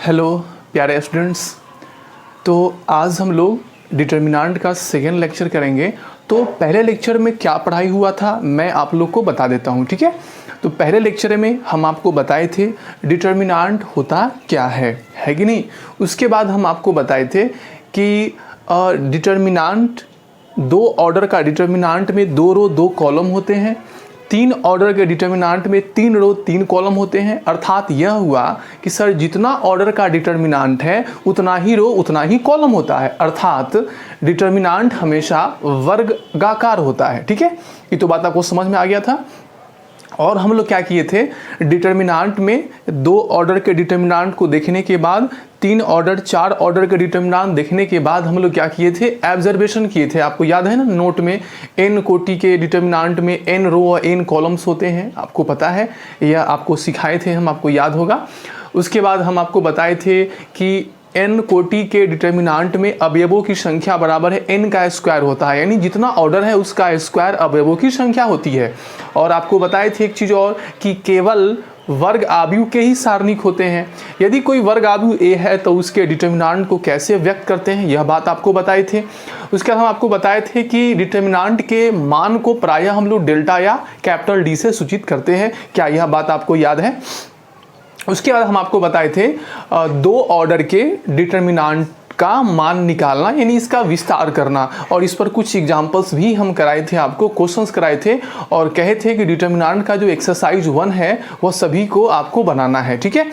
Hello प्यारे students. तो आज हम लोग डिटर्मिनेंट का सेकेंड लेक्चर करेंगे। तो पहले लेक्चर में क्या पढ़ाई हुआ था मैं आप लोग को बता देता हूँ, ठीक है। तो पहले लेक्चर में हम आपको बताए थे डिटर्मिनेंट होता क्या है कि नहीं। उसके बाद हम आपको बताए थे कि डिटर्मिनेंट दो ऑर्डर का डिटर्मिनेंट में 2 रो 2 कॉलम होते हैं, 3 ऑर्डर के डिटर्मिनेंट में 3 रो 3 कॉलम होते हैं। अर्थात यह हुआ कि सर जितना ऑर्डर का डिटर्मिनेंट है उतना ही रो उतना ही कॉलम होता है, अर्थात डिटर्मिनेंट हमेशा वर्गाकार होता है, ठीक है। ये तो बात आपको समझ में आ गया था। और हम लोग क्या किए थे, डिटर्मिनेंट में 2 ऑर्डर के डिटर्मिनेंट को देखने के बाद 3 ऑर्डर 4 ऑर्डर के डिटर्मिनेंट देखने के बाद हम लोग क्या किए थे, ऑब्जर्वेशन किए थे। आपको याद है ना नोट में n कोटि के डिटर्मिनेंट में n रो और n कॉलम्स होते हैं, आपको पता है, यह आपको सिखाए थे हम, आपको याद होगा। उसके बाद हम आपको बताए थे कि n कोटि के डिटर्मिनेंट में अवयवों की संख्या बराबर है n का स्क्वायर होता है, यानी जितना ऑर्डर है उसका स्क्वायर अवयवों की संख्या होती है। और आपको बताए थे एक चीज़ और कि केवल वर्ग आव्यूह के ही सारणिक होते हैं। यदि कोई वर्ग आव्यूह a है तो उसके डिटर्मिनेंट को कैसे व्यक्त करते हैं, यह बात आपको बताए थे। उसके बाद हम आपको बताए थे कि डिटर्मिनेंट के मान को प्रायः हम लोग डेल्टा या कैपिटल D से सूचित करते हैं, क्या यह बात आपको याद है। उसके बाद हम आपको बताए थे 2 ऑर्डर के डिटर्मिनेंट का मान निकालना, यानी इसका विस्तार करना। और इस पर कुछ एग्जांपल्स भी हम कराए थे, आपको क्वेश्चंस कराए थे और कहे थे कि डिटर्मिनेंट का जो एक्सरसाइज 1 है वह सभी को आपको बनाना है, ठीक है।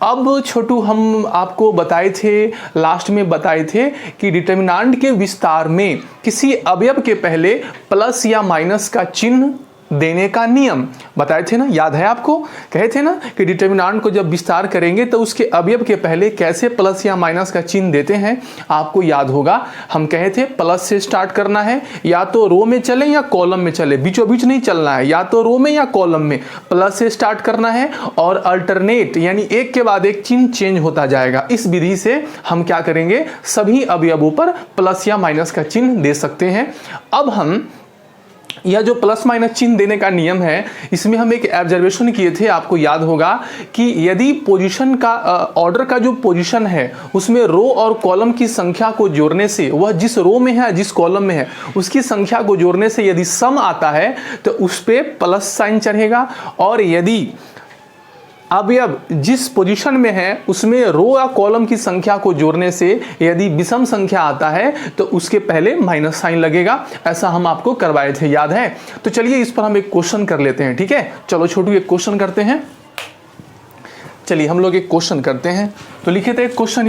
अब छोटू हम आपको बताए थे, लास्ट में बताए थे कि डिटर्मिनेंट के विस्तार में किसी अवयव के पहले प्लस या माइनस का चिन्ह देने का नियम बताए थे ना, याद है आपको। कहे थे ना कि डिटर्मिनेंट को जब विस्तार करेंगे तो उसके अवयव के पहले कैसे प्लस या माइनस का चिन्ह देते हैं, आपको याद होगा। हम कहे थे प्लस से स्टार्ट करना है, या तो रो में चले या कॉलम में चले, बीचों बीच नहीं चलना है, या तो रो में या कॉलम में प्लस से स्टार्ट करना है और अल्टरनेट यानी एक के बाद एक चिन्ह चेंज होता जाएगा। इस विधि से हम क्या करेंगे, सभी अवयवों पर प्लस या माइनस का चिन्ह दे सकते हैं। अब हम यह जो प्लस माइनस चिन्ह देने का नियम है, इसमें हम एक ऑब्जर्वेशन किए थे, आपको याद होगा कि यदि पोजीशन का ऑर्डर का जो पोजीशन है उसमें रो और कॉलम की संख्या को जोड़ने से, वह जिस रो में है जिस कॉलम में है उसकी संख्या को जोड़ने से यदि सम आता है तो उस पर प्लस साइन चढ़ेगा। और यदि अवयव जिस पोजीशन में है उसमें रो या कॉलम की संख्या को जोड़ने से यदि विषम संख्या आता है तो उसके पहले माइनस साइन लगेगा। ऐसा हम आपको करवाए थे, याद है। तो चलिए इस पर हम एक क्वेश्चन कर लेते हैं, ठीक है। चलो छोटू एक क्वेश्चन करते हैं। चलिए हम लोग एक क्वेश्चन करते हैं। तो लिखे थे एक क्वेश्चन,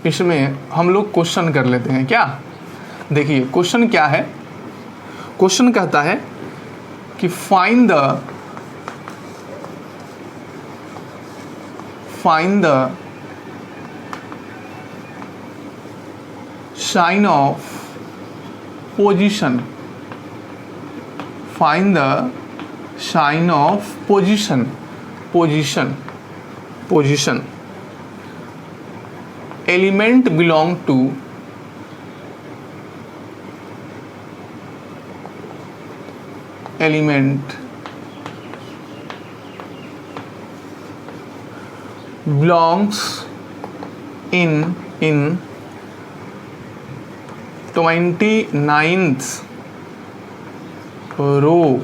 इसमें हम लोग क्वेश्चन कर लेते हैं क्या। देखिए क्वेश्चन क्या है, क्वेश्चन कहता है कि find the sign of position, find the sign of position element belong to element belongs in 29th row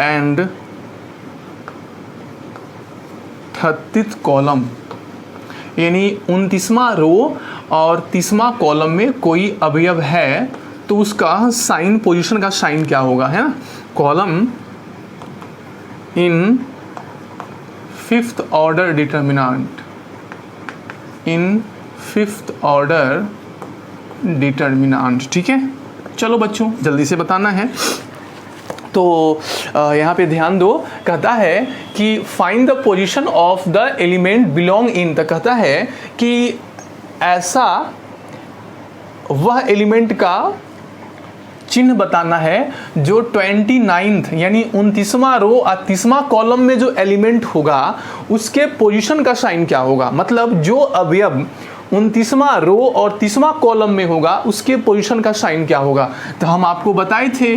and 30th column, यानी 29वां रो और 30वां कॉलम में कोई अवयव है तो उसका साइन, पोजीशन का साइन क्या होगा, है ना। Column in 5th order determinant, in 5th order determinant, ठीक है। चलो बच्चों जल्दी से बताना है। तो यहाँ पे ध्यान दो, कहता है कि find the position of the element belong in. तो कहता है कि ऐसा वह एलिमेंट का चिन्ह बताना है जो 29th यानी 29वां रो और 30वां कॉलम में जो एलिमेंट होगा उसके पोजीशन का साइन क्या होगा। मतलब जो अवयव 29वां रो और 30वां कॉलम में होगा उसके पोजीशन का साइन क्या होगा। तो हम आपको बताए थे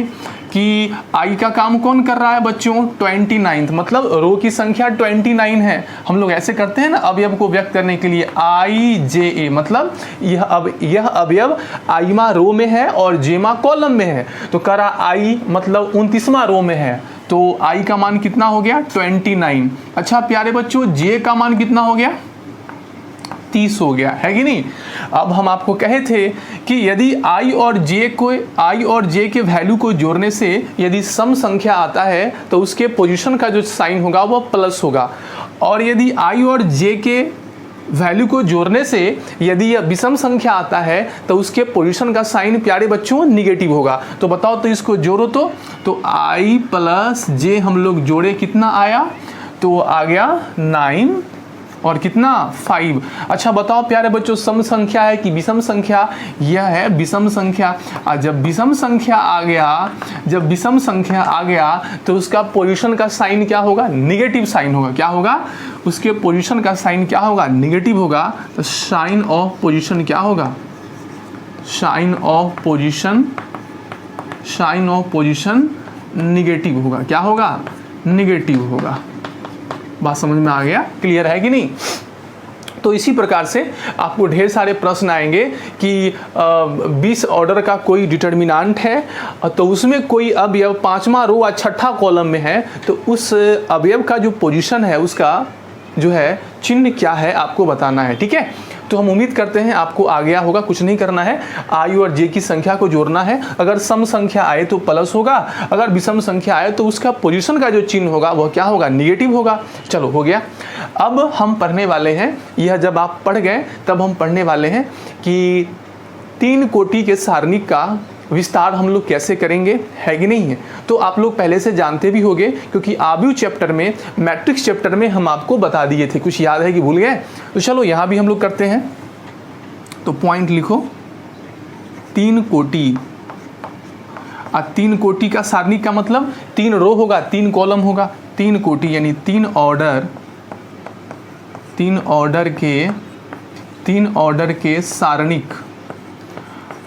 कि आई का काम कौन कर रहा है बच्चों, 29, मतलब रो की संख्या 29 है। हम लोग ऐसे करते हैं ना अवयव को व्यक्त करने के लिए, आई जे ए, मतलब यह अवयव आईमा रो में है और जेमा कॉलम में है। तो करा आई मतलब 29वां रो में है, तो आई का मान कितना हो गया 29। अच्छा प्यारे बच्चों, जे का मान कितना हो गया 30 हो गया, है कि नहीं। अब हम आपको कहे थे कि यदि आई और जे के वैल्यू को जोड़ने से यदि सम संख्या आता है तो उसके पोजीशन का जो साइन होगा वो प्लस होगा, और यदि आई और जे के वैल्यू को जोड़ने से यदि यह विषम संख्या आता है तो उसके पोजीशन का साइन प्यारे बच्चों निगेटिव होगा। तो बताओ, तो इसको जोड़ो तो आई प्लस जे हम लोग जोड़े, कितना आया, तो आ गया 9 और कितना 5। अच्छा बताओ प्यारे बच्चों, सम संख्या है कि विषम संख्या, यह है विषम संख्या। जब विषम संख्या आ गया तो उसका पोजीशन का साइन क्या होगा, निगेटिव साइन होगा। क्या होगा, उसके पोजीशन का साइन क्या होगा, निगेटिव होगा। तो साइन ऑफ पोजीशन क्या होगा, साइन ऑफ पोजीशन निगेटिव होगा। क्या होगा, निगेटिव होगा। बात समझ में आ गया, क्लियर है कि नहीं। तो इसी प्रकार से आपको ढेर सारे प्रश्न आएंगे कि 20 ऑर्डर का कोई डिटर्मिनेंट है तो उसमें कोई अवयव 5वां रो और 6ठा कॉलम में है, तो उस अवयव का जो पोजीशन है उसका जो है चिन्ह क्या है आपको बताना है, ठीक है। तो हम उम्मीद करते हैं आपको आ गया होगा। कुछ नहीं करना है, आई और जे की संख्या को जोड़ना है। अगर सम संख्या आए तो प्लस होगा, अगर विषम संख्या आए तो उसका पोजीशन का जो चिन्ह होगा वह क्या होगा, निगेटिव होगा। चलो हो गया। अब हम पढ़ने वाले हैं, यह जब आप पढ़ गए तब हम पढ़ने वाले हैं कि 3 कोटि के सारणिक का विस्तार हम लोग कैसे करेंगे, है कि नहीं है। तो आप लोग पहले से जानते भी होंगे क्योंकि आव्यूह चैप्टर में, मैट्रिक्स चैप्टर में हम आपको बता दिए थे। कुछ याद है कि भूल गए। तो चलो यहाँ भी हम लोग करते हैं। तो पॉइंट लिखो, 3 कोटि। 3 कोटि का सारणिक का मतलब 3 रो होगा, 3 कॉलम होगा। 3 कोटि यानी 3 ऑर्डर के सारणिक।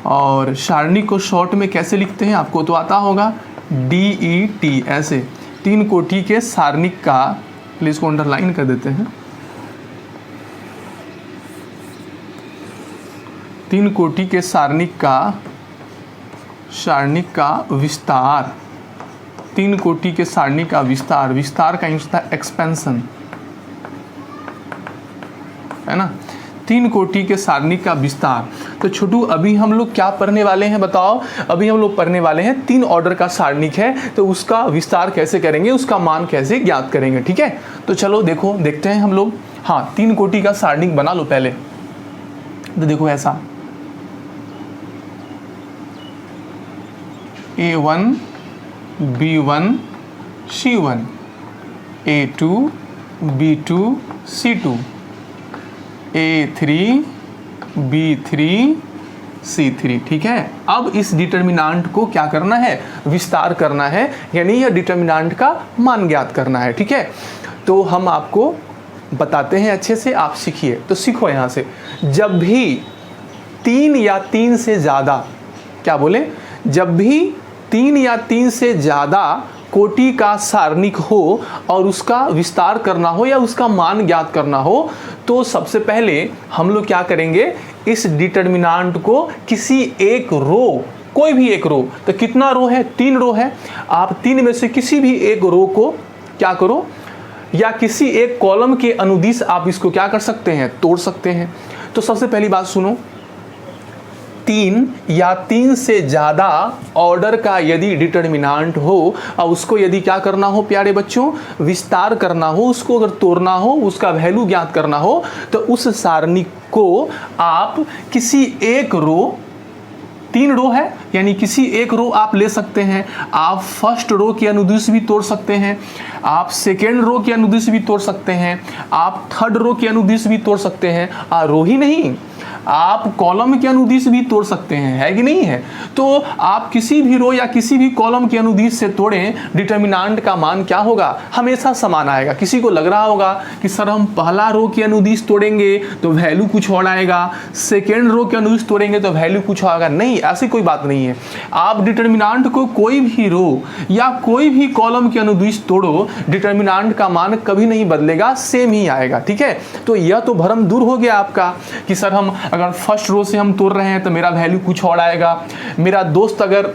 और सारणिक को शॉर्ट में कैसे लिखते हैं आपको तो आता होगा, DET, ऐसे। 3 कोटि के सारणिक का, प्लीज को अंडरलाइन कर देते हैं। 3 कोटि के सारणिक का विस्तार। 3 कोटि के सारणिक का विस्तार का इंग्लिश था एक्सपेंशन, है ना। 3 कोटि के सारणिक का विस्तार। तो छोटू अभी हम लोग क्या पढ़ने वाले हैं बताओ। अभी हम लोग पढ़ने वाले हैं 3 ऑर्डर का सारणिक है तो उसका विस्तार कैसे करेंगे, उसका मान कैसे ज्ञात करेंगे, ठीक है। तो चलो देखते हैं हम लोग। हाँ, 3 कोटि का सारणिक बना लो पहले। तो देखो ऐसा, A1 B1 C1, A2 B2 C2, A3 B3 C3, ठीक है। अब इस डिटर्मिनेंट को क्या करना है, विस्तार करना है, यानी यह डिटर्मिनेंट का मान ज्ञात करना है, ठीक है। तो हम आपको बताते हैं अच्छे से, आप सीखिए। तो सीखो यहाँ से, जब भी 3 या 3 से ज़्यादा, क्या बोले, जब भी 3 या 3 से ज़्यादा कोटि का सारणिक हो और उसका विस्तार करना हो या उसका मान ज्ञात करना हो, तो सबसे पहले हम लोग क्या करेंगे, इस डिटर्मिनेंट को किसी एक रो, कोई भी एक रो, तो कितना रो है, 3 रो है, आप 3 में से किसी भी एक रो को क्या करो, या किसी एक कॉलम के अनुदिश आप इसको क्या कर सकते हैं, तोड़ सकते हैं। तो सबसे पहली बात सुनो, 3 या 3 से ज़्यादा ऑर्डर का यदि डिटर्मिनेंट हो और उसको यदि क्या करना हो प्यारे बच्चों, विस्तार करना हो, उसको अगर तोड़ना हो, उसका वैल्यू ज्ञात करना हो, तो उस सारणिक को आप किसी एक रो, 3 रो है, यानी किसी एक रो आप ले सकते हैं। आप फर्स्ट रो की अनुदिश भी तोड़ सकते हैं, आप सेकेंड रो की अनुदिश भी तोड़ सकते हैं, आप थर्ड रो की अनुदिश भी तोड़ सकते हैं, रो ही नहीं आप कॉलम के अनुदिश भी तोड़ सकते हैं, है कि नहीं है। तो आप किसी भी रो या किसी भी कॉलम के अनुदिश से तोड़ें, डिटर्मिनांट का मान क्या होगा, हमेशा समान आएगा। किसी को लग रहा होगा कि सर हम पहला रो के अनुदिश तोड़ेंगे तो वैल्यू कुछ और आएगा, सेकेंड रो के अनुदिश तोड़ेंगे तो वैल्यू कुछ आएगा, नहीं, ऐसी कोई बात नहीं है। आप डिटर्मिनांट को कोई भी रो या कोई भी कॉलम के अनुदिश तोड़ो, डिटर्मिनांट का मान कभी नहीं बदलेगा, सेम ही आएगा, ठीक है। तो यह तो भ्रम दूर हो गया आपका कि सर हम अगर फर्स्ट रो से हम तोड़ रहे हैं तो मेरा वैल्यू कुछ और आएगा, मेरा दोस्त अगर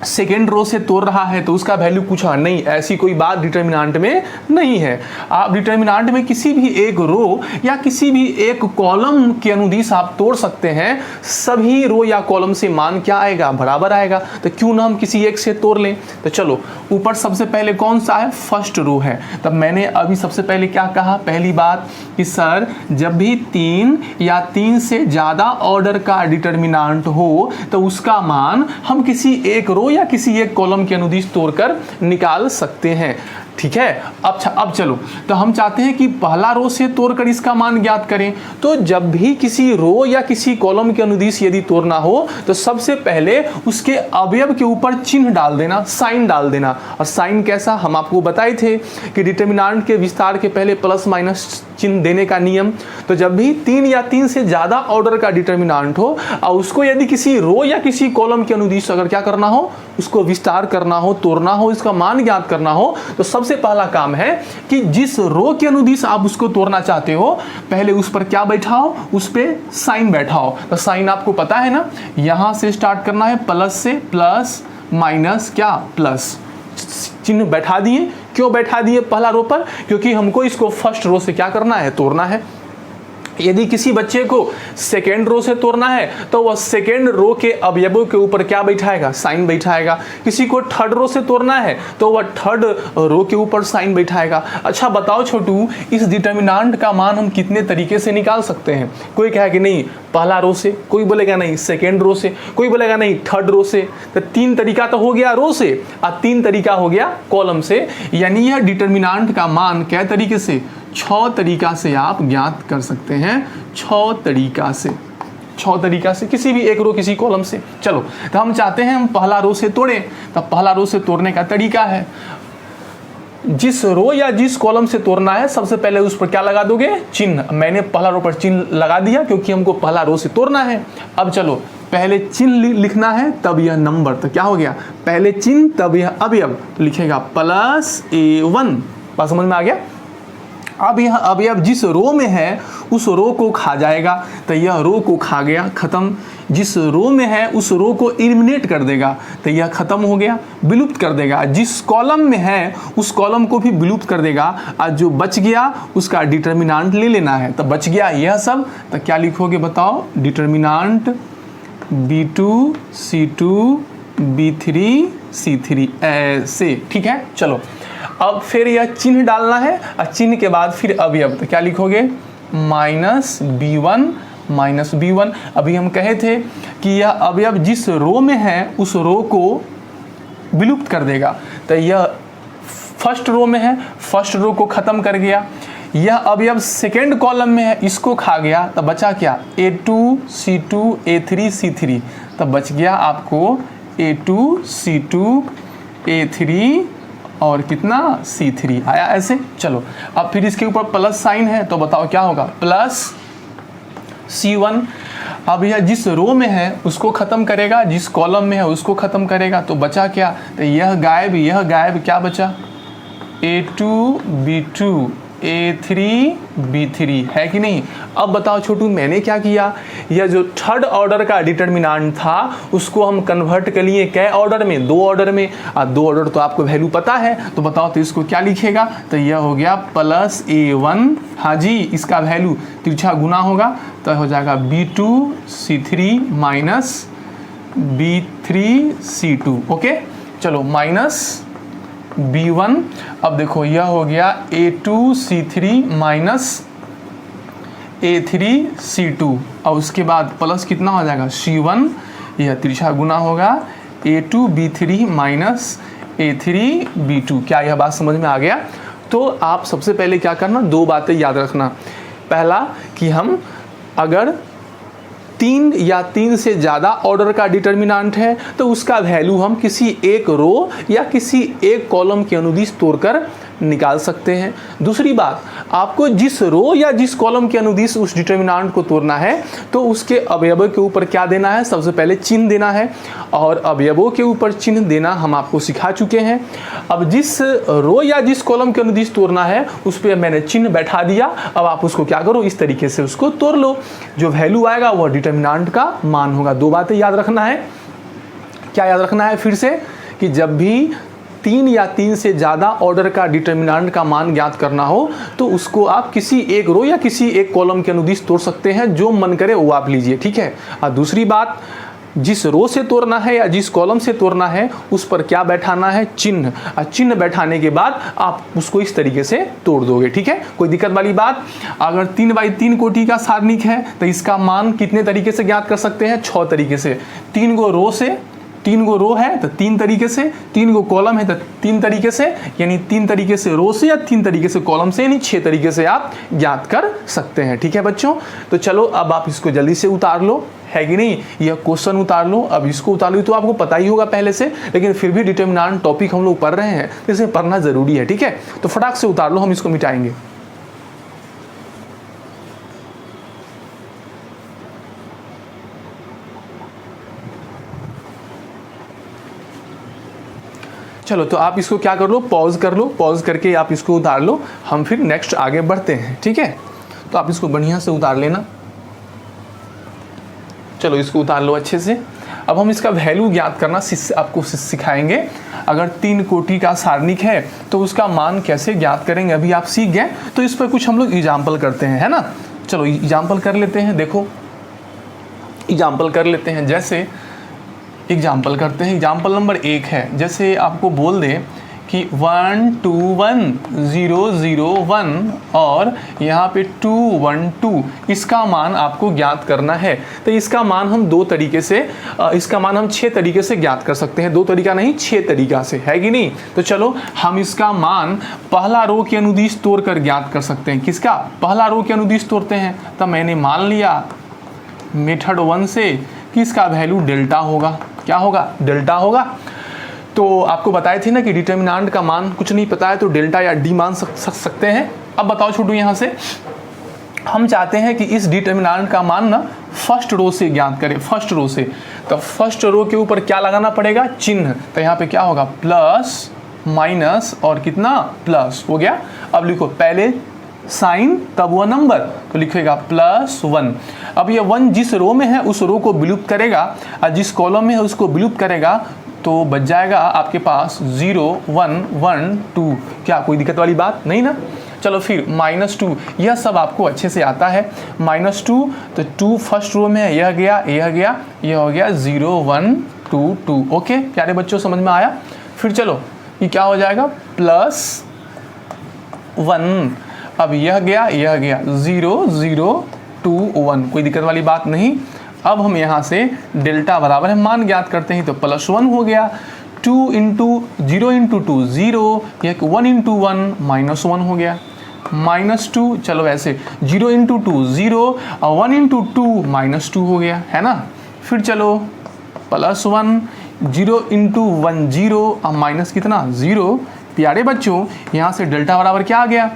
सेकेंड रो से तोड़ रहा है तो उसका वैल्यू कुछ और, नहीं, ऐसी कोई बात डिटर्मिनांट में नहीं है। आप डिटर्मिनांट में किसी भी एक रो या किसी भी एक कॉलम के अनुदिश आप तोड़ सकते हैं, सभी रो या कॉलम से मान क्या आएगा, बराबर आएगा। तो क्यों ना हम किसी एक से तोड़ लें। तो चलो ऊपर सबसे पहले कौन सा है, फर्स्ट रो है। तब मैंने अभी सबसे पहले क्या कहा, पहली बात कि सर जब भी 3 या 3 से ज़्यादा ऑर्डर का डिटर्मिनांट हो तो उसका मान हम किसी एक रो या किसी एक कॉलम के अनुदिश तोड़कर निकाल सकते हैं, ठीक है। अब चलो, तो हम चाहते हैं कि पहला रो से तोड़कर इसका मान ज्ञात करें। तो जब भी किसी रो या किसी कॉलम के अनुदिश यदि तोड़ना हो तो सबसे पहले उसके अवयव के ऊपर चिन्ह डाल देना, साइन डाल देना। और साइन कैसा, हम आपको बताए थे कि डिटर्मिनांट के विस्तार के पहले प्लस माइनस चिन्ह देने का नियम। तो जब भी 3 या 3 से ज़्यादा ऑर्डर का डिटर्मिनांट हो और उसको यदि किसी रो या किसी कॉलम के अनुदिश अगर क्या करना हो, उसको विस्तार करना हो, तोड़ना हो, इसका मान ज्ञात करना हो, तो सबसे पहला काम है कि जिस रो के अनुदिश आप उसको तोड़ना चाहते हो पहले उस पर क्या बैठाओ, उस पे साइन बैठाओ। तो साइन आपको पता है ना, यहां से स्टार्ट करना है, प्लस से, प्लस माइनस क्या, प्लस, चिन्ह बैठा दिए। क्यों बैठा दिए पहला रो पर, क्योंकि हमको इसको फर्स्ट रो से क्या करना है, तोड़ना है। यदि किसी बच्चे को सेकेंड रो से तोड़ना है तो वह सेकेंड रो के अवयवों के ऊपर क्या बैठाएगा, साइन बैठाएगा। किसी को थर्ड रो से तोड़ना है तो वह थर्ड रो के ऊपर साइन बैठाएगा। अच्छा बताओ छोटू, इस डिटर्मिनांट का मान हम कितने तरीके से निकाल सकते हैं। कोई कहे कि नहीं पहला रो से, कोई बोलेगा नहीं सेकेंड रो से, कोई बोलेगा नहीं थर्ड रो से। तो 3 तरीका तो हो गया रो से और 3 तरीका हो गया कॉलम से। यानी यह डिटर्मिनांट का मान क्या तरीके से, 6 तरीका से आप ज्ञात कर सकते हैं। 6 तरीका से किसी भी एक रो किसी कॉलम से। चलो, तो हम चाहते हैं हम पहला रो से तोड़ें। तो पहला रो से तोड़ने का तरीका है, जिस रो या जिस कॉलम से तोड़ना है सबसे पहले उस पर क्या लगा दोगे, चिन्ह। मैंने पहला रो पर चिन्ह लगा दिया क्योंकि हमको पहला रो से तोड़ना है। अब चलो पहले चिन्ह लिखना है तब यह नंबर, तो क्या हो गया, पहले चिन्ह तब यह अवयव लिखेगा +A1। बात समझ में आ गया। अब यह अवयव जिस रो में है उस रो को खा जाएगा, तो यह रो को खा गया, खत्म। जिस रो में है उस रो को एलिमिनेट कर देगा, तो यह खत्म हो गया, विलुप्त कर देगा। जिस कॉलम में है उस कॉलम को भी विलुप्त कर देगा, और जो बच गया उसका डिटर्मिनांट ले लेना है। तो बच गया यह सब, तो क्या लिखोगे बताओ, determinant B2 C2 B3 C3 ऐसे, ठीक है। चलो अब फिर यह चिन्ह डालना है और चिन्ह के बाद फिर अवयव, तो क्या लिखोगे, -B1 अभी हम कहे थे कि यह अवयव जिस रो में है उस रो को विलुप्त कर देगा। तो यह फर्स्ट रो में है, फर्स्ट रो को खत्म कर गया। यह अवयव सेकेंड कॉलम में है, इसको खा गया, तो बचा क्या, A2 C2 A3 C3। तब बच गया आपको A2 C2 A3 और कितना, C3 आया ऐसे। चलो अब फिर इसके ऊपर प्लस साइन है, तो बताओ क्या होगा, +C1। अब यह जिस रो में है उसको खत्म करेगा, जिस कॉलम में है उसको खत्म करेगा, तो बचा क्या, तो यह गायब, क्या बचा, A2 B2 A3 B3, है कि नहीं। अब बताओ छोटू, मैंने क्या किया, यह जो थर्ड ऑर्डर का डिटर्मिनांट था उसको हम कन्वर्ट कर लिए कै ऑर्डर में, 2 ऑर्डर में। 2 ऑर्डर तो आपको वैल्यू पता है, तो बताओ तो इसको क्या लिखेगा, तो यह हो गया +A1। हाँ जी, इसका वैल्यू तिरछा गुना होगा तो हो जाएगा B2 C3 B3 C2। Okay, चलो -B1। अब देखो यह हो गया A2 C3 A3 C2 और उसके बाद प्लस कितना हो जाएगा, C1 यह तिरछा गुना होगा A2B3 माइनस A3B2। क्या यह बात समझ में आ गया? तो आप सबसे पहले क्या करना, दो बातें याद रखना। पहला कि हम अगर 3 या 3 से ज़्यादा ऑर्डर का डिटर्मिनेंट है तो उसका वैल्यू हम किसी एक रो या किसी एक कॉलम के अनुदिश तोड़कर निकाल सकते हैं। दूसरी बात, आपको जिस रो या जिस कॉलम के अनुदिश उस डिटर्मिनेंट को तोड़ना है तो उसके अवयवों के ऊपर क्या देना है, सबसे पहले चिन्ह देना है, और अवयवों के ऊपर चिन्ह देना हम आपको सिखा चुके हैं। अब जिस रो या जिस कॉलम के अनुदिश तोड़ना है उस पर मैंने चिन्ह बैठा दिया। अब आप उसको क्या करो, इस तरीके से उसको तोड़ लो। जो वैल्यू आएगा वह डिटर्मिनेंट का मान होगा। दो बातें याद रखना है। क्या याद रखना है फिर से, कि जब भी 3 या 3 से ज़्यादा ऑर्डर का डिटर्मिनेंट का मान ज्ञात करना हो तो उसको आप किसी एक रो या किसी एक कॉलम के अनुदिश तोड़ सकते हैं, जो मन करे वो आप लीजिए, ठीक है। और दूसरी बात, जिस रो से तोड़ना है या जिस कॉलम से तोड़ना है उस पर क्या बैठाना है, चिन्ह। और चिन्ह बैठाने के बाद आप उसको इस तरीके से तोड़ दोगे, ठीक है। कोई दिक्कत वाली बात? अगर 3 बाई 3 कोटि का सारणिक है तो इसका मान कितने तरीके से ज्ञात कर सकते हैं, 6 तरीके से। 3 गो रो से, 3 गो रो है तो 3 तरीके से, 3 गो कॉलम है तो 3 तरीके से, यानी 3 तरीके से रो से या 3 तरीके से कॉलम से, यानी 6 तरीके से आप ज्ञात कर सकते हैं, ठीक है बच्चों। तो चलो अब आप इसको जल्दी से उतार लो, है कि नहीं। यह क्वेश्चन उतार लो। अब इसको उतार लो तो आपको पता ही होगा पहले से, लेकिन फिर भी डिटर्मिनेंट टॉपिक हम लोग पढ़ रहे हैं तो इसे पढ़ना जरूरी है, ठीक है। तो फटाक से उतार लो, हम इसको मिटाएंगे। चलो तो आप इसको क्या कर लो, पॉज कर लो, पॉज करके आप इसको उतार लो। हम फिर नेक्स्ट आगे बढ़ते हैं, ठीक है। तो आप इसको बढ़िया से उतार लेना। चलो इसको उतार लो अच्छे से। अब हम इसका वैल्यू ज्ञात करना आपको सिखाएंगे। अगर 3 कोटि का सारणिक है तो उसका मान कैसे ज्ञात करेंगे अभी आप सीख गए। तो इस पर कुछ हम लोग एग्जाम्पल करते हैं, है ना। चलो एग्जाम्पल कर लेते हैं। देखो एग्जाम्पल कर लेते हैं। जैसे एग्जाम्पल करते हैं। एग्जाम्पल नंबर 1 है, जैसे आपको बोल दे कि 1 2 1 0 0 1 और यहाँ पे 2 1 2, इसका मान आपको ज्ञात करना है। तो इसका मान हम 2 तरीके से, इसका मान हम 6 तरीके से ज्ञात कर सकते हैं। 2 तरीका नहीं, 6 तरीका से, है कि नहीं। तो चलो हम इसका मान पहला रो के अनुदिश तोड़ कर ज्ञात कर सकते हैं। किसका? पहला रो के अनुदिश तोड़ते हैं। तो मैंने मान लिया मेथड 1 से कि इसका वैल्यू डेल्टा होगा। क्या होगा? डेल्टा होगा। तो आपको बताए थे ना कि डिटर्मिनेंट का मान कुछ नहीं पता है तो डेल्टा या डी मान सकते हैं। अब बताओ छोटू, यहाँ से हम चाहते हैं कि इस डिटर्मिनेंट का मान ना फर्स्ट रो से ज्ञात करें, फर्स्ट रो से। तो फर्स्ट रो के ऊपर क्या लगाना पड़ेगा? चिन्ह। तो यहाँ पे क्या होगा? प्लस माइनस और कितना? प्लस हो गया। अब लिखो पहले साइन तब वह नंबर, तो लिखेगा +1। अब ये 1 जिस रो में है उस रो को विलुप्त करेगा और जिस कॉलम में है उसको विलुप्त करेगा, तो बच जाएगा आपके पास 0 1 1 2। क्या कोई दिक्कत वाली बात नहीं ना। चलो फिर -2, यह सब आपको अच्छे से आता है। -2 तो 2 फर्स्ट रो में है, यह गया, यह गया, यह हो गया 0 1 2 2। ओके प्यारे बच्चों, समझ में आया। फिर चलो ये क्या हो जाएगा? +1। अब यह गया, यह गया, 0 0 2 1, कोई दिक्कत वाली बात नहीं। अब हम यहाँ से डेल्टा बराबर है मान ज्ञात करते हैं, तो +1 हो गया। 2 इंटू 0 इंटू 2 0, 1 इंटू 1 -1 हो गया। -2, चलो ऐसे 0 इंटू 2 0 और 1 इंटू 2 -2 हो गया, है ना। फिर चलो +1, 0 इंटू 1 0 और माइनस कितना? 0। प्यारे बच्चों यहाँ से डेल्टा बराबर क्या आ गया?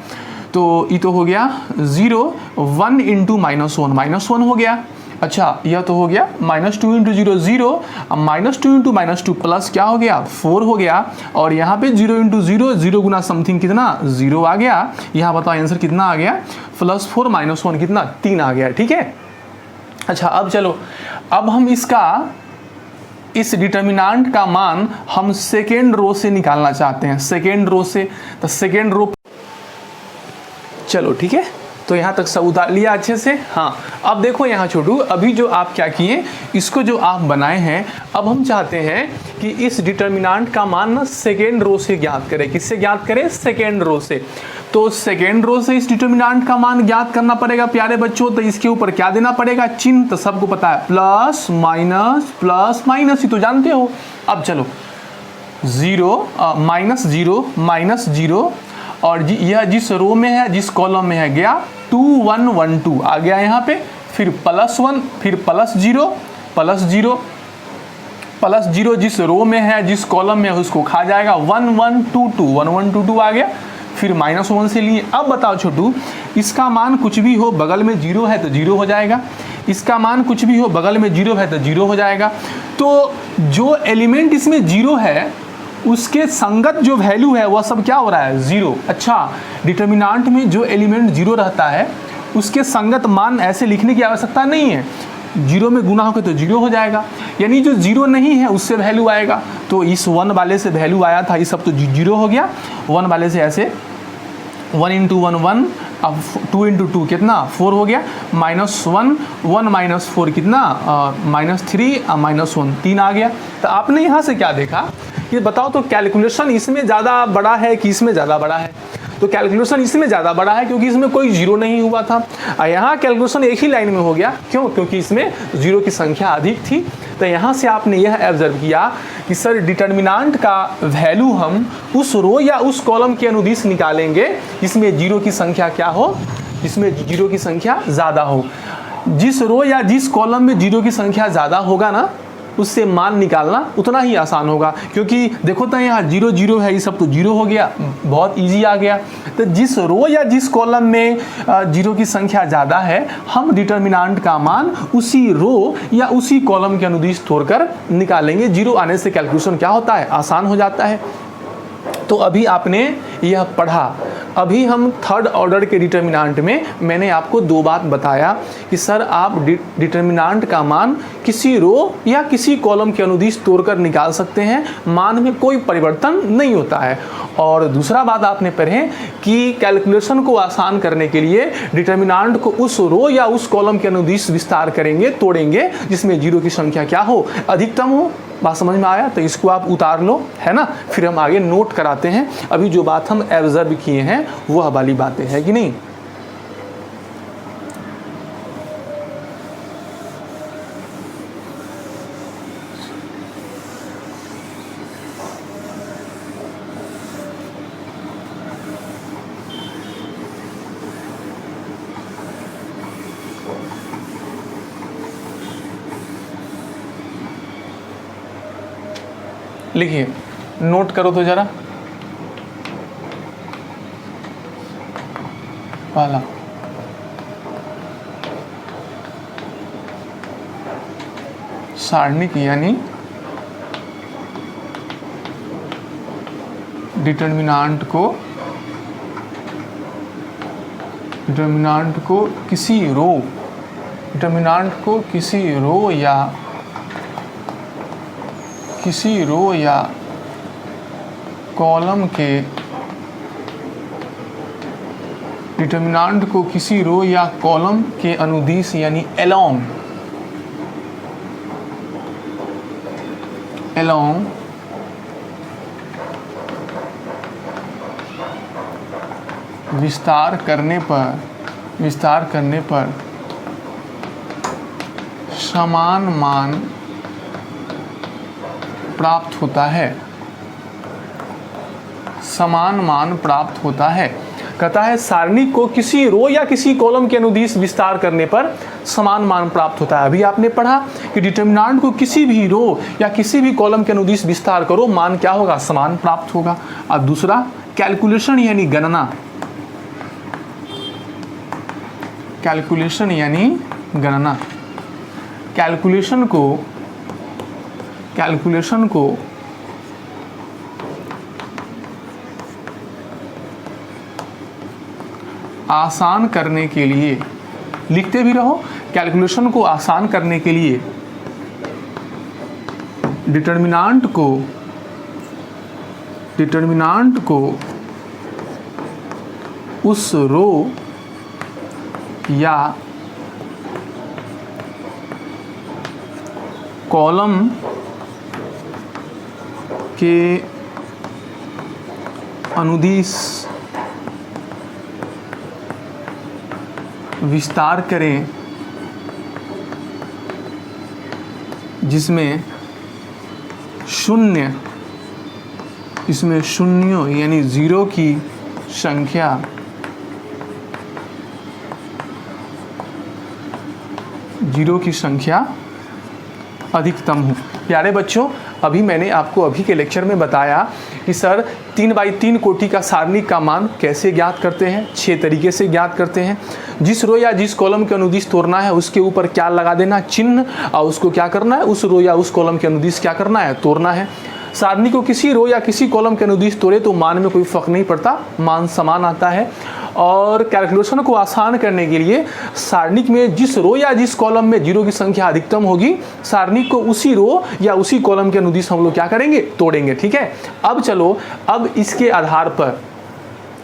तो ये तो हो गया 0 1 इंटू -1 हो गया। अच्छा यह तो हो गया -2 इंटू 0 0, -2 इंटू -2 प्लस क्या हो गया? 4 हो गया। और यहाँ पे 0 इंटू 0 0 गुना समथिंग कितना? 0 आ गया। यहाँ बताओ आंसर कितना आ गया? +4 -1 कितना? 3 आ गया, ठीक है। अच्छा अब चलो, अब हम इसका इस डिटर्मिनेंट का मान हम सेकेंड रो से निकालना चाहते हैं, सेकेंड रो से। तो सेकेंड रो, चलो ठीक है। तो यहाँ तक सब उतार लिया अच्छे से। हाँ, अब देखो यहाँ छोटू, अभी जो आप क्या किए, इसको जो आप बनाए हैं, अब हम चाहते हैं कि इस डिटर्मिनेंट का मान ना सेकेंड रो से ज्ञात करें। किससे ज्ञात करें? सेकेंड रो से। तो सेकेंड रो से इस डिटर्मिनेंट का मान ज्ञात करना पड़ेगा प्यारे बच्चों। तो इसके ऊपर क्या देना पड़ेगा? चिन्ह। तो सबको पता है, प्लस माइनस, ये तो जानते हो। अब चलो, माइनस जीरो और यह जिस रो में है, जिस कॉलम में है, गया 2 1 1 2 आ गया यहाँ पे, फिर +1, फिर प्लस जीरो जिस रो में है, जिस कॉलम में है, उसको खा जाएगा। 1 1 2 2 1 1 2 2 आ गया, फिर -1 से लिए। अब बताओ छोटू, इसका मान कुछ भी हो, बगल में जीरो है तो जीरो हो जाएगा। इसका मान कुछ भी हो, बगल में जीरो है तो जीरो हो जाएगा। तो जो एलिमेंट इसमें जीरो है, उसके संगत जो वैल्यू है वह सब क्या हो रहा है? जीरो। अच्छा, डिटर्मिनेंट में जो एलिमेंट जीरो रहता है, उसके संगत मान ऐसे लिखने की आवश्यकता नहीं है। जीरो में गुना होकर तो जीरो हो जाएगा, यानी जो जीरो नहीं है उससे वैल्यू आएगा। तो इस 1 वाले से वैल्यू आया था, ये सब तो जीरो हो गया। 1 वाले से ऐसे 1 × 1 1, अब 2 × 2 कितना? 4 हो गया। -1 1 - 4 कितना? -3 -1 3 आ गया। तो आपने यहाँ से क्या देखा? ये बताओ तो कैलकुलेशन इसमें ज़्यादा बड़ा है कि इसमें ज़्यादा बड़ा है? तो कैलकुलेशन इसमें ज़्यादा बड़ा है, क्योंकि इसमें कोई जीरो नहीं हुआ था। यहाँ कैलकुलेशन एक ही लाइन में हो गया। क्यों? क्योंकि इसमें जीरो की संख्या अधिक थी। तो यहाँ से आपने यह ऑब्जर्व किया कि सर डिटर्मिनेंट का वैल्यू हम उस रो या उस कॉलम के अनुदिश निकालेंगे जिसमें जीरो की संख्या क्या हो, जिसमें जीरो की संख्या ज़्यादा हो। जिस रो या जिस कॉलम में जीरो की संख्या ज़्यादा होगा ना, उससे मान निकालना उतना ही आसान होगा। क्योंकि देखो तो यहाँ 0 0 है, ये सब तो जीरो हो गया, बहुत इजी आ गया। तो जिस रो या जिस कॉलम में जीरो की संख्या ज़्यादा है, हम डिटर्मिनेंट का मान उसी रो या उसी कॉलम के अनुदिश तोड़कर निकालेंगे। जीरो आने से कैलकुलेशन क्या होता है? आसान हो जाता है। तो अभी आपने यह पढ़ा। अभी हम थर्ड ऑर्डर के डिटर्मिनेंट में मैंने आपको 2 बात बताया कि सर आप डिटर्मिनेंट का मान किसी रो या किसी कॉलम के अनुदिश तोड़कर निकाल सकते हैं, मान में कोई परिवर्तन नहीं होता है। और दूसरा बात आपने पढ़े कि कैलकुलेशन को आसान करने के लिए डिटर्मिनेंट को उस रो या उस कॉलम के अनुदिश विस्तार करेंगे, तोड़ेंगे, जिसमें जीरो की संख्या क्या हो? अधिकतम हो। बात समझ में आया? तो इसको आप उतार लो, है ना। फिर हम आगे नोट कराते हैं। अभी जो बात हम ऑब्जर्व किए हैं वह वाली बातें हैं कि नहीं। लिखिए, नोट करो तो जरा। पहला, सारणिक यानी डिटर्मिनेंट को किसी रो या कॉलम के डिटर्मिनेंट को किसी रो या कॉलम के अनुदिश यानी अलोंग विस्तार करने पर समान मान प्राप्त होता है। कहता है सारणिक को किसी रो या किसी कॉलम के अनुदिश विस्तार करने पर समान मान प्राप्त होता है। अभी आपने पढ़ा कि डिटर्मिनेंट को किसी भी रो या किसी भी कॉलम के अनुदिश विस्तार करो, मान क्या होगा? समान प्राप्त होगा। अब दूसरा, कैलकुलेशन यानी गणना। कैलकुलेशन को आसान करने के लिए, लिखते भी रहो, कैलकुलेशन को आसान करने के लिए डिटर्मिनेंट को उस रो या कॉलम के अनुदिश विस्तार करें जिसमें शून्यों यानी ज़ीरो की संख्या अधिकतम हो। प्यारे बच्चों, अभी मैंने आपको अभी के लेक्चर में बताया कि सर 3x3 कोटि का सारणिक का मान कैसे ज्ञात करते हैं। 6 तरीके से ज्ञात करते हैं। जिस रो या जिस कॉलम के अनुदिश तोड़ना है उसके ऊपर क्या लगा देना, चिन्ह, और उसको क्या करना है, उस रो या उस कॉलम के अनुदिश क्या करना है, तोड़ना है। सारणी को किसी रो या किसी कॉलम के अनुदिश तोड़े तो मान में कोई फर्क नहीं पड़ता, मान समान आता है। और कैलकुलेशन को आसान करने के लिए सारणिक में जिस रो या जिस कॉलम में जीरो की संख्या अधिकतम होगी, सारणिक को उसी रो या उसी कॉलम के अनुदिश हम लोग क्या करेंगे, तोड़ेंगे। ठीक है। अब चलो, अब इसके आधार पर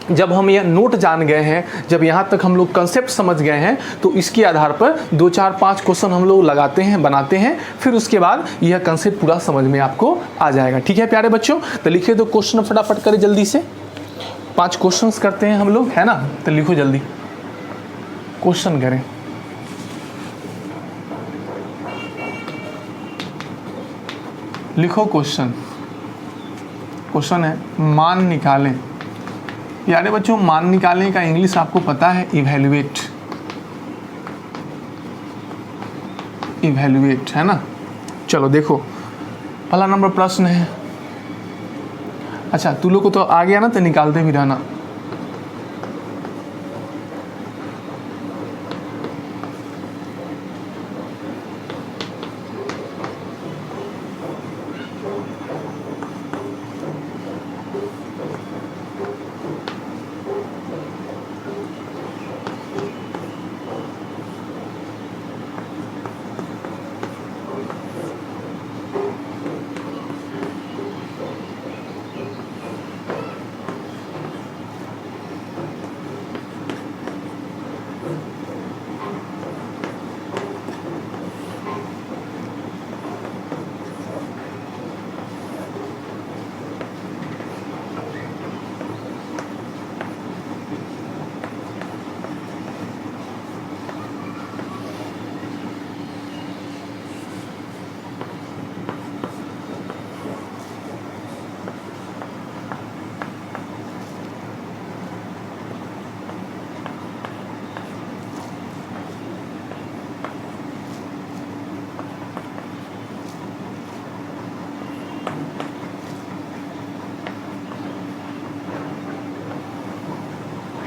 जब हम यह नोट जान गए हैं, जब यहाँ तक हम लोग कंसेप्ट समझ गए हैं, तो इसके आधार पर 2, 4, 5 क्वेश्चन हम लोग लगाते हैं, बनाते हैं। फिर उसके बाद यह कंसेप्ट पूरा समझ में आपको आ जाएगा। ठीक है प्यारे बच्चों, तो लिखिए तो क्वेश्चन फटाफट करें जल्दी से। 5 क्वेश्चंस करते हैं हम लोग, है ना। तो लिखो जल्दी, क्वेश्चन करें। लिखो क्वेश्चन है मान निकालें। यारे बच्चों, मान निकालने का इंग्लिश आपको पता है, इवैल्यूएट, है ना। चलो देखो, पहला नंबर प्रश्न है। अच्छा, तू लोग को तो आ गया ना, तो निकालते भी रहना।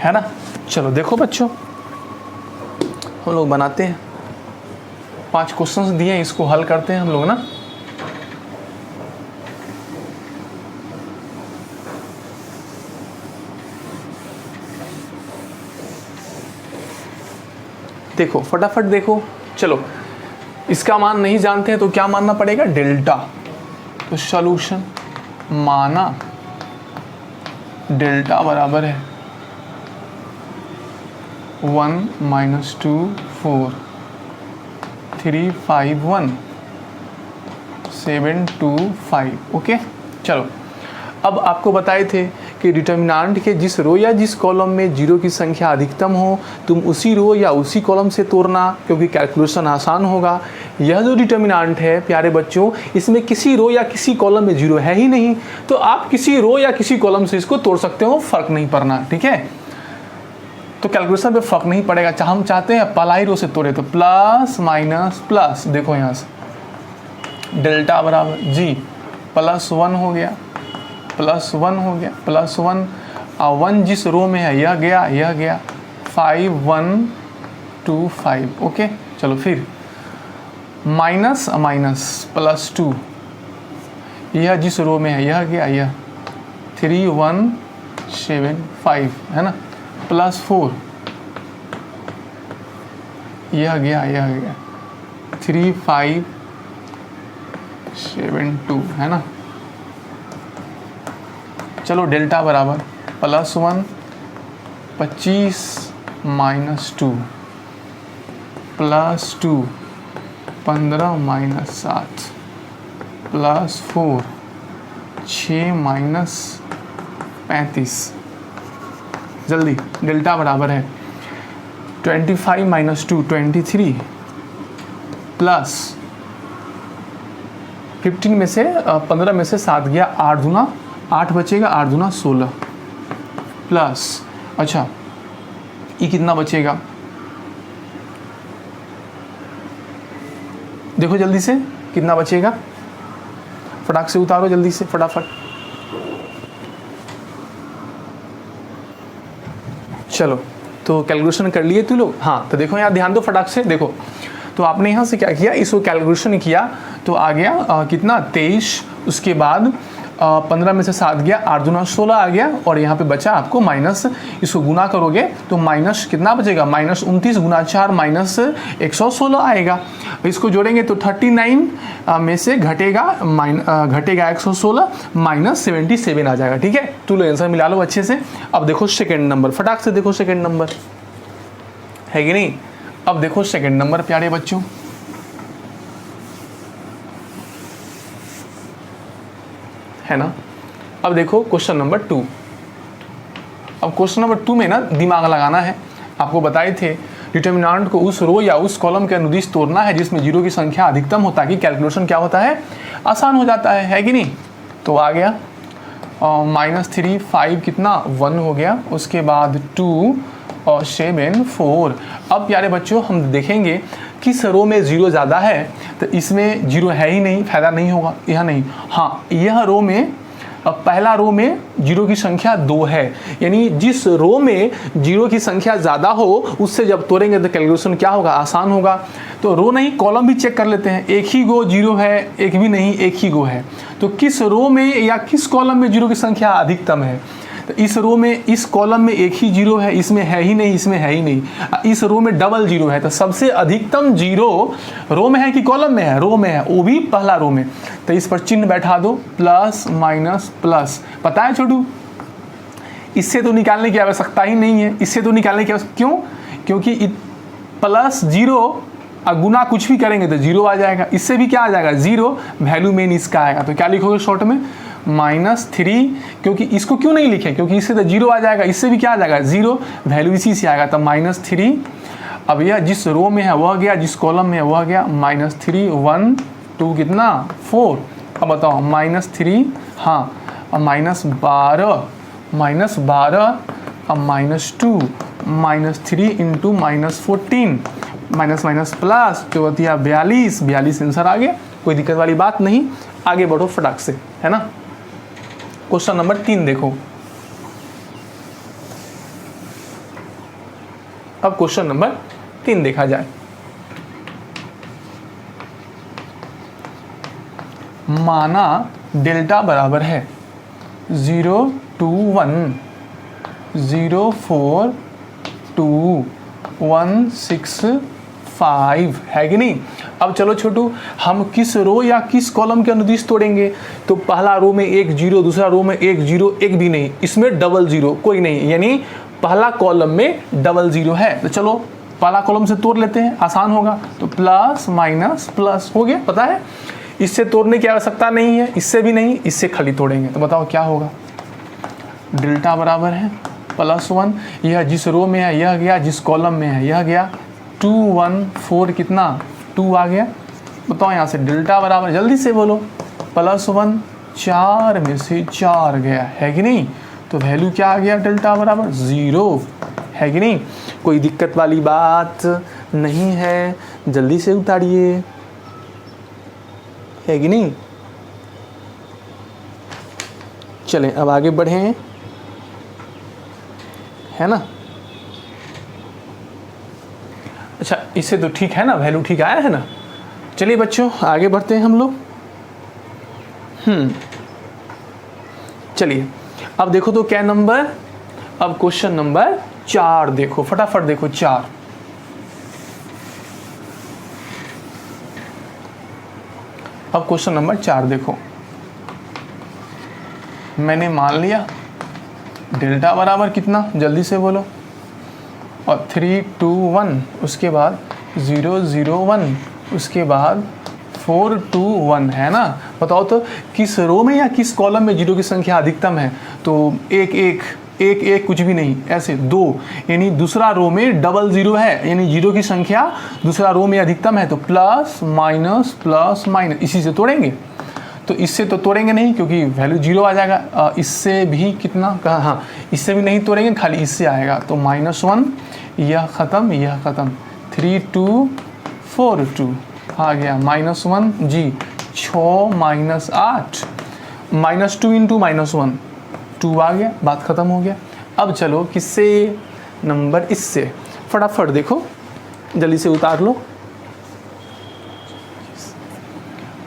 है ना। चलो देखो बच्चों, हम लोग बनाते हैं। 5 क्वेश्चंस दिए हैं, इसको हल करते हैं हम लोग ना। देखो फटाफट देखो। चलो, इसका मान नहीं जानते हैं तो क्या मानना पड़ेगा, डेल्टा। तो सॉल्यूशन माना डेल्टा बराबर है 1 - 2 4 3 5 1 7 2 5। ओके। चलो, अब आपको बताए थे कि डिटर्मिनांट के जिस रो या जिस कॉलम में जीरो की संख्या अधिकतम हो, तुम उसी रो या उसी कॉलम से तोड़ना, क्योंकि कैलकुलेशन आसान होगा। यह जो डिटर्मिनांट है प्यारे बच्चों, इसमें किसी रो या किसी कॉलम में जीरो है ही नहीं, तो आप किसी रो या किसी कॉलम से इसको तोड़ सकते हो, फर्क नहीं पड़ना। ठीक है। तो कैलकुलेशन पे फर्क नहीं पड़ेगा। हम चाहते हैं पलाई रो से तोड़े, तो प्लस माइनस प्लस, देखो यहाँ से डेल्टा बराबर जी +1 हो गया, +1 हो गया, +1 और 1 जिस रो में है यह गया 5 1 2 5। ओके। चलो फिर माइनस +2, यह जिस रो में है यह गया 3 1 7 5, है ना। +4, यह गया 3 5 7 2, है ना। चलो डेल्टा बराबर +1 25 - 2, +2, 15 माइनस 7 +4, 6 माइनस 35। जल्दी, डेल्टा बराबर है 25 माइनस 2 23 प्लस 15 में से 15 में से 7 गया, 8 दूना 8 बचेगा, 8 दूना 16 प्लस, अच्छा ये कितना बचेगा, देखो जल्दी से कितना बचेगा, फटाक से उतारो जल्दी से फटाफट। चलो तो कैलकुलेशन कर लिए तू लोग। हाँ तो देखो यहाँ ध्यान दो फटाक से, देखो तो आपने यहाँ से क्या किया, इसको कैलकुलेशन किया तो आ गया कितना 23, उसके बाद 15 में से 7 गया, 8 दूना 16 आ गया, और यहाँ पे बचा आपको माइनस, इसको गुना करोगे तो माइनस कितना बचेगा, -29 गुना 4 -116 आएगा। इसको जोड़ेंगे तो 39 में से घटेगा 116 -77 आ जाएगा। ठीक है, तो लो आंसर मिला लो अच्छे से। अब देखो सेकेंड नंबर, फटाक से देखो सेकेंड नंबर है कि नहीं। अब देखो सेकेंड नंबर प्यारे बच्चों, है ना। अब देखो क्वेश्चन नंबर 2। अब क्वेश्चन नंबर 2 में ना दिमाग लगाना है। आपको बताए थे डिटर्मिनेंट को उस रो या उस कॉलम के अनुदिश तोड़ना है जिसमें जीरो की संख्या अधिकतम हो, ताकि कैलकुलेशन क्या होता है, आसान हो जाता है कि नहीं। तो आ गया -3 5 कितना 1 हो गया, उसके बाद 2 और 7 4। अब प्यारे बच्चों हम देखेंगे किस रो में जीरो ज़्यादा है, तो इसमें जीरो है ही नहीं, फायदा नहीं होगा, यह नहीं। हाँ यह रो में पहला रो में जीरो की संख्या 2 है, यानी जिस रो में जीरो की संख्या ज़्यादा हो उससे जब तोड़ेंगे तो कैलकुलेशन क्या होगा, आसान होगा। तो रो नहीं कॉलम भी चेक कर लेते हैं, एक ही गो जीरो है, एक भी नहीं, एक ही गो है। तो किस रो में या किस कॉलम में जीरो की संख्या अधिकतम है, तो इस रो में, इस कॉलम में एक ही जीरो है, इसमें है ही नहीं, इसमें है ही नहीं, इस रो में डबल जीरो है। तो सबसे अधिकतम जीरो रो में है कि कॉलम में है, रो में है, वो भी पहला रो में। तो इस पर चिन्ह बैठा दो, प्लस माइनस प्लस। पता है छोटू, इससे तो निकालने की आवश्यकता ही नहीं है, इससे तो निकालने की आवश्यकता क्यों, क्योंकि प्लस जीरो गुना कुछ भी करेंगे तो जीरो आ जाएगा, इससे भी क्या आ जाएगा, जीरो, वैल्यू मेन इसका आएगा। तो क्या लिखोगे शॉर्ट में, -3, क्योंकि इसको क्यों नहीं लिखे, क्योंकि इससे तो जीरो आ जाएगा, इससे भी क्या आ जाएगा, जीरो, वैल्यू इसी से आएगा। तो -3। अब यह जिस रो में है वह गया, जिस कॉलम में है वह गया, -3 1 2 कितना 4। अब बताओ -3, हाँ अब -12 अब -2 -3 इंटू -14 माइनस माइनस प्लस, तो होती है 42 आंसर आ गया। कोई दिक्कत वाली बात नहीं, आगे बढ़ो फटाक से, है ना। क्वेश्चन नंबर 3 देखो। अब क्वेश्चन नंबर 3 देखा जाए। माना डेल्टा बराबर है 0 2 1 0 4 2 1 6 5, है कि नहीं। अब चलो छोटू, हम किस रो या किस कॉलम के अनुदिश तोड़ेंगे, तो पहला रो में एक जीरो, दूसरा रो में एक जीरो, एक भी नहीं, इसमें डबल जीरो कोई नहीं, यानी पहला कॉलम में डबल जीरो है। तो चलो पहला कॉलम से तोड़ लेते हैं, आसान होगा। तो प्लस माइनस प्लस हो गया, पता है इससे तोड़ने की आवश्यकता नहीं है, इससे भी नहीं, इससे खाली तोड़ेंगे। तो बताओ क्या होगा, डेल्टा बराबर है +1, यह जिस रो में है यह गया, जिस कॉलम में है यह गया, 2 1 4 कितना 2 आ गया। बताओ यहाँ से डेल्टा बराबर, जल्दी से बोलो, +1 4 में से 4 गया, है कि नहीं। तो वैल्यू क्या आ गया, डेल्टा बराबर 0, है कि नहीं। कोई दिक्कत वाली बात नहीं है, जल्दी से उतारिए, है कि नहीं। चलें अब आगे बढ़ें, है ना। अच्छा इससे तो ठीक है ना, वैल्यू ठीक आया है ना। चलिए बच्चों आगे बढ़ते हैं हम लोग। चलिए अब देखो तो क्या नंबर, अब क्वेश्चन नंबर 4 देखो, फटाफट देखो 4। अब क्वेश्चन नंबर 4 देखो, मैंने मान लिया डेल्टा बराबर कितना, जल्दी से बोलो, और 3 2 1, उसके बाद 0 0 1, उसके बाद 4 2 1 है ना। बताओ तो किस रो में या किस कॉलम में जीरो की संख्या अधिकतम है। तो एक एक एक एक कुछ भी नहीं, ऐसे दो, यानी दूसरा रो में डबल जीरो है, यानी जीरो की संख्या दूसरा रो में अधिकतम है। तो प्लस माइनस, इसी से तोड़ेंगे। तो इससे तो तोड़ेंगे नहीं क्योंकि वैल्यू जीरो आ जाएगा। इससे भी कितना कहा, हाँ इससे भी नहीं तोड़ेंगे, खाली इससे आएगा। तो -1, यह ख़त्म, यह ख़त्म। 3 2 4 2 आ गया। -1 जी, 6 -8, -2 इंटू -1 2 आ गया, बात ख़त्म हो गया। अब चलो किससे नंबर, इससे फटाफट देखो, जल्दी से उतार लो।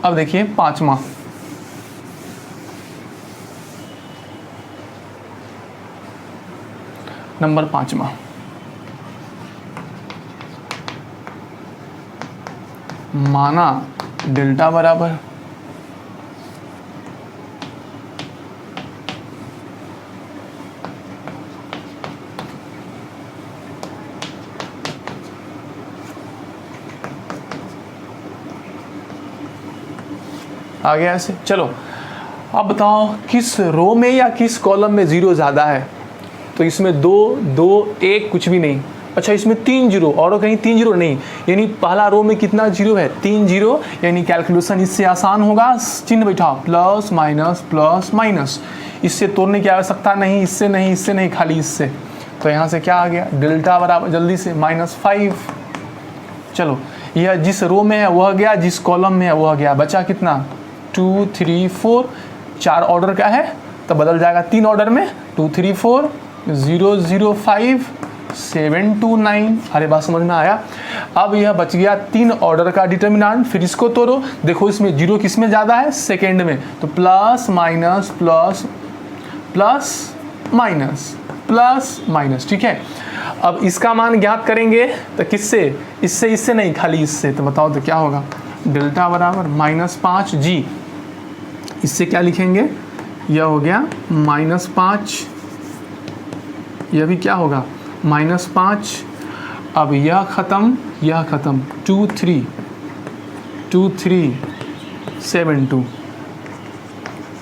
अब देखिए पाँचवा, नंबर पाँचवा, माना डेल्टा बराबर आ गया ऐसे। चलो अब बताओ किस रो में या किस कॉलम में जीरो ज़्यादा है। तो इसमें 2 2 1 कुछ भी नहीं। अच्छा इसमें 3 जीरो, और कहीं 3 जीरो नहीं, यानी पहला रो में कितना जीरो है, 3 जीरो, यानी कैलकुलेशन इससे आसान होगा। चिन्ह बैठाओ, प्लस माइनस। इससे तोड़ने की आवश्यकता नहीं, इससे नहीं, इससे नहीं, खाली इससे। तो यहाँ से क्या आ गया, डेल्टा बराबर जल्दी से -5। चलो यह जिस रो में है वह गया, जिस कॉलम में है वह गया, बचा कितना 2 3 4, 4 ऑर्डर का है तो बदल जाएगा 3 ऑर्डर में, 2 3 4 0 0 5 7 2 9। अरे बात समझ में आया। अब यह बच गया 3 ऑर्डर का डिटर्मिनेंट। फिर इसको तोड़ो, देखो इसमें जीरो किस में ज़्यादा है, सेकेंड में। तो प्लस माइनस प्लस माइनस, ठीक है। अब इसका मान ज्ञात करेंगे तो किससे, इससे नहीं, खाली इससे। तो बताओ तो क्या होगा, डेल्टा बराबर -5 जी। इससे क्या लिखेंगे, यह हो गया -5, यह भी क्या होगा -5। अब यह ख़त्म, 2 3 7 2,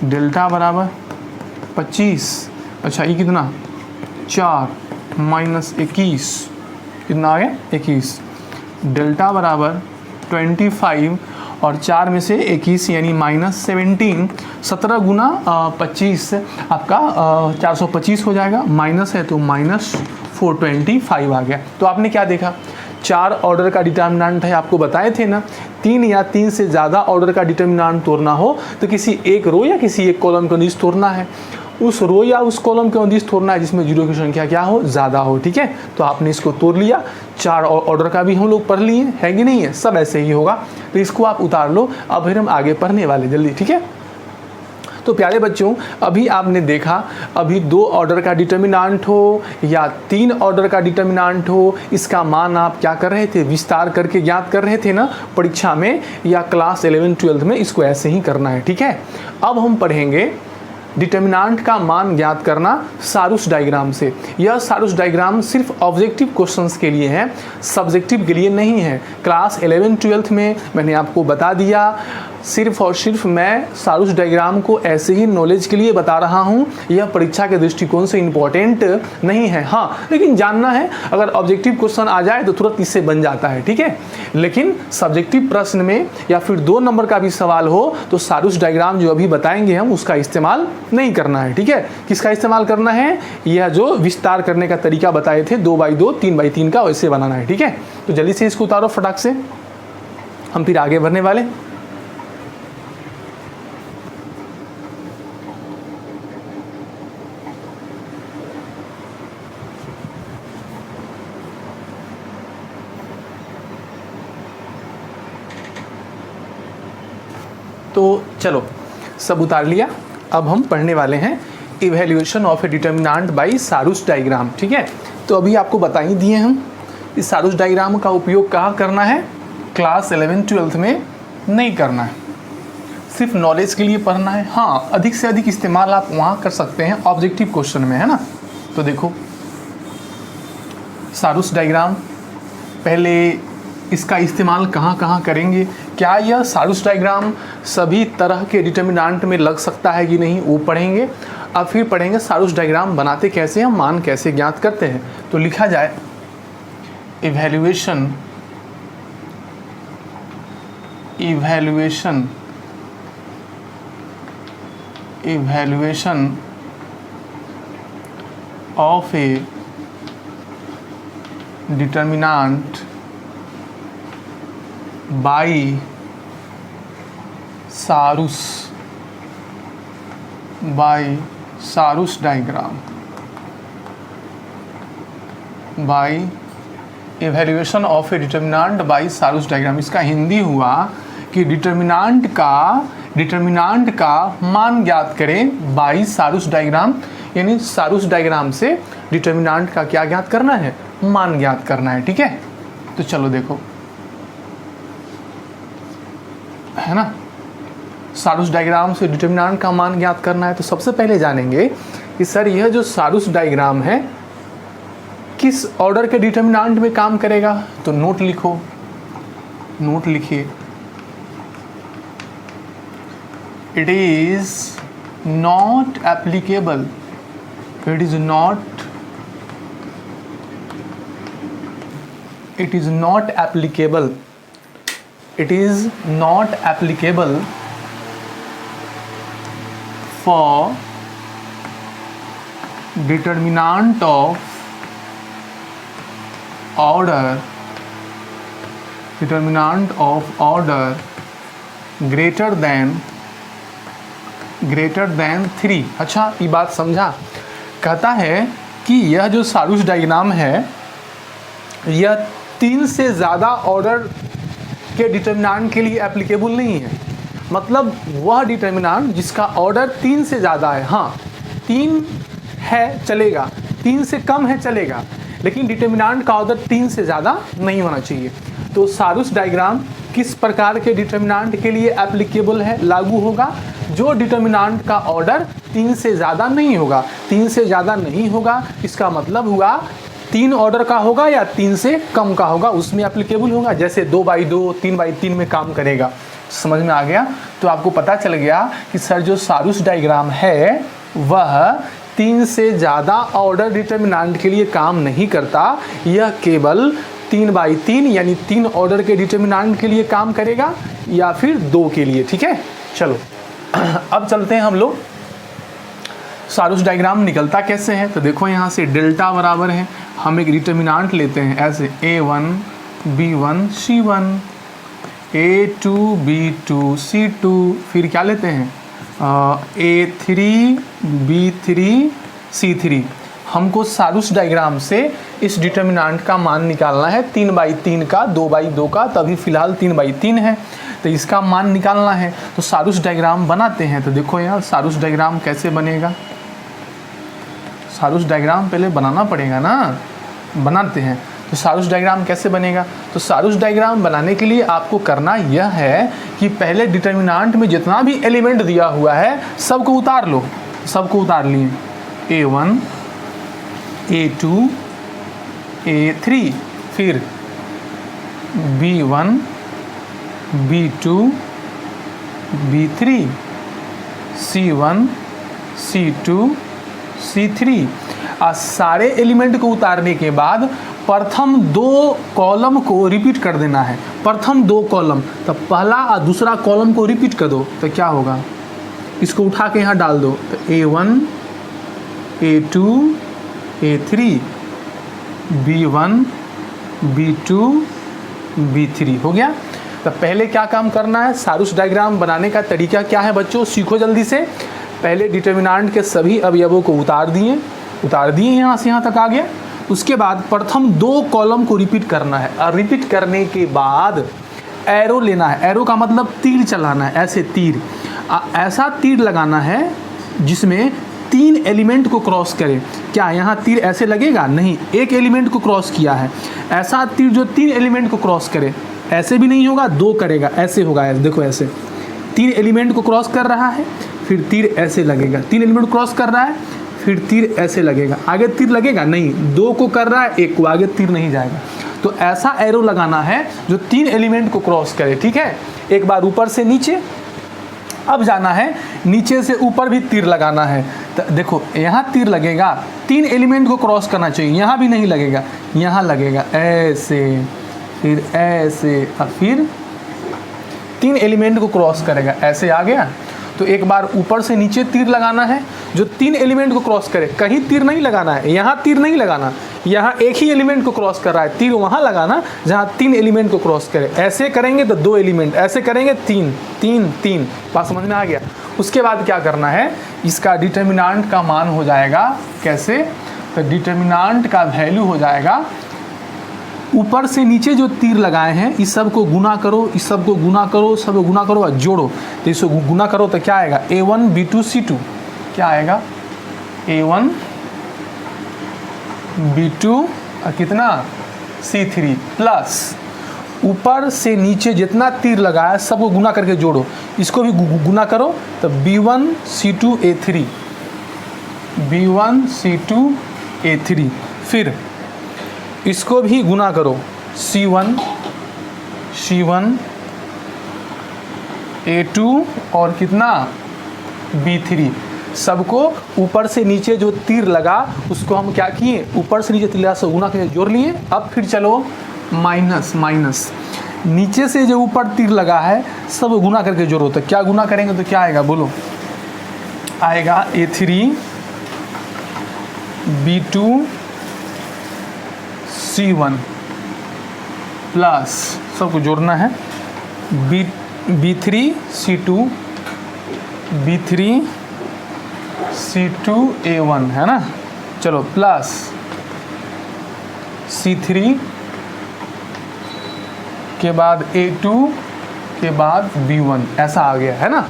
डेल्टा बराबर 25। अच्छा ये कितना 4 -21, कितना आ गया 21। डेल्टा बराबर 25 और 4 में से 21 यानी -17। 17 गुना 25 आपका 425 हो जाएगा। माइनस है तो -425 आ गया। तो आपने क्या देखा, 4 ऑर्डर का डिटर्मिनेंट है, आपको बताए थे ना। 3 या 3 से ज़्यादा ऑर्डर का डिटर्मिनेंट तोड़ना हो तो किसी एक रो या किसी एक कॉलम को नीचे तोड़ना है। उस रो या उस कॉलम के अंदर तोड़ना है जिसमें जीरो की संख्या क्या हो, ज़्यादा हो, ठीक है। तो आपने इसको तोड़ लिया। 4 ऑर्डर का भी हम लोग पढ़ लिए है कि नहीं है, सब ऐसे ही होगा। तो इसको आप उतार लो। अब फिर हम आगे पढ़ने वाले जल्दी, ठीक है। तो प्यारे बच्चों, अभी आपने देखा, अभी 2 ऑर्डर का डिटर्मिनेंट हो या 3 ऑर्डर का डिटर्मिनेंट हो, इसका मान आप क्या कर रहे थे, विस्तार करके ज्ञात कर रहे थे ना परीक्षा में या क्लास 11 12 में। इसको ऐसे ही करना है, ठीक है। अब हम पढ़ेंगे डिटर्मिनेंट का मान ज्ञात करना सारूस डायग्राम से। यह सारूस डायग्राम सिर्फ ऑब्जेक्टिव क्वेश्चंस के लिए है, सब्जेक्टिव के लिए नहीं है। क्लास 11 12 में मैंने आपको बता दिया, सिर्फ और सिर्फ मैं सारूस डायग्राम को ऐसे ही नॉलेज के लिए बता रहा हूँ। यह परीक्षा के दृष्टिकोण से इम्पोर्टेंट नहीं है, हाँ लेकिन जानना है। अगर ऑब्जेक्टिव क्वेश्चन आ जाए तो तुरंत इससे बन जाता है, ठीक है। लेकिन सब्जेक्टिव प्रश्न में या फिर 2 नंबर का भी सवाल हो तो सारूस डायग्राम जो अभी बताएंगे हम उसका इस्तेमाल नहीं करना है, ठीक है। किसका इस्तेमाल करना है, यह जो विस्तार करने का तरीका बताए थे 2x2 3x3 का, वैसे बनाना है, ठीक है। तो जल्दी से इसको उतारो फटाक से, हम फिर आगे बढ़ने वाले। तो चलो सब उतार लिया। अब हम पढ़ने वाले हैं evaluation of a determinant by Sarrus diagram, ठीक है। तो अभी आपको बता ही दिए हम, इस सारूस डायग्राम का उपयोग कहाँ करना है, क्लास 11 12 में नहीं करना है, सिर्फ नॉलेज के लिए पढ़ना है। हाँ अधिक से अधिक इस्तेमाल आप वहाँ कर सकते हैं ऑब्जेक्टिव क्वेश्चन में, है ना। तो देखो सारूस डायग्राम, पहले इसका इस्तेमाल कहाँ कहाँ करेंगे, क्या यह सारूस डायग्राम सभी तरह के डिटर्मिनांट में लग सकता है कि नहीं, वो पढ़ेंगे। अब फिर पढ़ेंगे सारूस डायग्राम बनाते कैसे हैं, मान कैसे ज्ञात करते हैं। तो लिखा जाए evaluation of a determinant by Sarrus diagram, by evaluation of a determinant by Sarrus diagram. इसका हिंदी हुआ कि डिटर्मिनांट का मान ज्ञात करें बाई सारूस डायग्राम, यानी सारूस डायग्राम से डिटर्मिनांट का क्या ज्ञात करना है, मान ज्ञात करना है। ठीक है, तो चलो देखो, है ना, सारूस डायग्राम से डिटर्मिनांट का मान ज्ञात करना है। तो सबसे पहले जानेंगे कि सर यह जो सारूस डायग्राम है किस ऑर्डर के डिटर्मिनांट में काम करेगा। तो नोट लिखो, नोट लिखिए, it is not applicable, it is not applicable for determinant of order greater than 3। अच्छा, ये बात समझा। कहता है कि यह जो सारूस डायग्राम है यह 3 से ज़्यादा ऑर्डर के डिटर्मिनांट के लिए एप्लीकेबल नहीं है। मतलब वह डिटर्मिनांट जिसका ऑर्डर 3 से ज़्यादा है, हाँ 3 है चलेगा, 3 से कम है चलेगा, लेकिन डिटर्मिनांट का ऑर्डर 3 से ज़्यादा नहीं होना चाहिए। तो सारूस डायग्राम किस प्रकार के डिटर्मिनांट के लिए एप्लीकेबल है, लागू होगा, जो डिटर्मिनांट का ऑर्डर 3 से ज़्यादा नहीं होगा। 3 से ज़्यादा नहीं होगा इसका मतलब हुआ 3 ऑर्डर का होगा या 3 से कम का होगा, उसमें एप्लीकेबल होगा। जैसे 2/2, 3/3 में काम करेगा। समझ में आ गया। तो आपको पता चल गया कि सर जो सारूस डायग्राम है वह 3 से ज़्यादा ऑर्डर डिटर्मिनांट के लिए काम नहीं करता, यह केवल 3/3 यानी 3 ऑर्डर के डिटर्मिनांट के लिए काम करेगा या फिर 2 के लिए। ठीक है, चलो अब चलते हैं हम लोग सारूस डायग्राम निकलता कैसे है। तो देखो यहाँ से डेल्टा बराबर है, हम एक डिटर्मिनांट लेते हैं ऐसे A1 B1 C1, A2 B2 C2, फिर क्या लेते हैं A3 B3 C3। हमको सारूस डायग्राम से इस डिटर्मिनांट का मान निकालना है 3/3 का, 2/2 का, तभी फिलहाल 3/3 है, तो इसका मान निकालना है। तो सारूस डायग्राम बनाते हैं। तो देखो यहाँ सारूस डायग्राम कैसे बनेगा, सारूस डायग्राम पहले बनाना पड़ेगा ना, बनाते हैं। तो सारूस डायग्राम कैसे बनेगा, तो सारूस डायग्राम बनाने के लिए आपको करना यह है कि पहले डिटर्मिनांट में जितना भी एलिमेंट दिया हुआ है सबको उतार लो। सबको उतार लिए, A1 A2 A3, फिर B1 B2 B3 C1 C2 C3। सारे एलिमेंट को उतारने के बाद प्रथम 2 कॉलम को रिपीट कर देना है। प्रथम 2 कॉलम, तो पहला और दूसरा कॉलम को रिपीट कर दो तो क्या होगा, इसको उठा के यहाँ डाल दो। तो A1 A2 A3 B1 B2 B3 हो गया। तो पहले क्या काम करना है, सारूस डायग्राम बनाने का तरीका क्या है बच्चों, सीखो जल्दी से। पहले डिटर्मिनांट के सभी अवयवों को उतार दिए यहाँ से यहाँ तक आ गया। उसके बाद प्रथम 2 कॉलम को रिपीट करना है, और रिपीट करने के बाद एरो लेना है। एरो का मतलब तीर चलाना है, ऐसे तीर, ऐसा तीर लगाना है जिसमें 3 एलिमेंट को क्रॉस करे। क्या यहाँ तीर ऐसे लगेगा, नहीं, एक एलिमेंट को क्रॉस किया है। ऐसा तीर जो 3 एलिमेंट को क्रॉस करे, ऐसे भी नहीं होगा, 2 करेगा, ऐसे होगा। ऐसे देखो, ऐसे 3 एलिमेंट को क्रॉस कर रहा है, फिर तीर ऐसे लगेगा। 3 एलिमेंट क्रॉस कर रहा है, फिर तीर ऐसे लगेगा। आगे तीर लगेगा नहीं, 2 को कर रहा है, 1 को, आगे तीर नहीं जाएगा। तो ऐसा एरो लगाना है जो 3 एलिमेंट को क्रॉस करे, ठीक है। एक बार ऊपर से नीचे, अब जाना है नीचे से ऊपर भी तीर लगाना है। तो देखो यहाँ तीर लगेगा, 3 एलिमेंट को क्रॉस करना चाहिए, यहाँ भी नहीं लगेगा, यहाँ लगेगा ऐसे, फिर ऐसे और फिर 3 एलिमेंट को क्रॉस करेगा, ऐसे आ गया। तो एक बार ऊपर से नीचे तीर लगाना है जो 3 एलिमेंट को क्रॉस करे, कहीं तीर नहीं लगाना है, यहाँ तीर नहीं लगाना, यहाँ एक ही एलिमेंट को क्रॉस कर रहा है, तीर वहाँ लगाना जहाँ 3 एलिमेंट को क्रॉस करे। ऐसे करेंगे तो 2 एलिमेंट, ऐसे करेंगे 3 3 3। बात समझ में आ गया। उसके बाद क्या करना है, इसका डिटर्मिनेंट का मान हो जाएगा कैसे, तो डिटर्मिनेंट का वैल्यू हो जाएगा, ऊपर से नीचे जो तीर लगाए हैं इस सब को गुना करो, इस सब को गुना करो, सब को गुना करो और जोड़ो। तो इसको गुना करो तो क्या आएगा, A1 B2 C2, क्या आएगा A1 B2 और कितना C3 प्लस ऊपर से नीचे जितना तीर लगाया सबको गुना करके जोड़ो, इसको भी गुना करो तो B1 C2 A3, B1 C2 A3, फिर इसको भी गुना करो C1 A2 और कितना B3, सबको ऊपर से नीचे जो तीर लगा उसको हम क्या किए, ऊपर से नीचे तीर से गुना करके जोड़ लिए। अब फिर चलो माइनस माइनस, नीचे से जो ऊपर तीर लगा है सब गुना करके जोड़ो। तो क्या गुना करेंगे तो क्या आएगा बोलो, आएगा A3 B2 C1 प्लस सबको जोड़ना है B3 C2 B3 C2 A1 है ना, चलो प्लस C3 के बाद A2 के बाद B1, ऐसा आ गया है ना,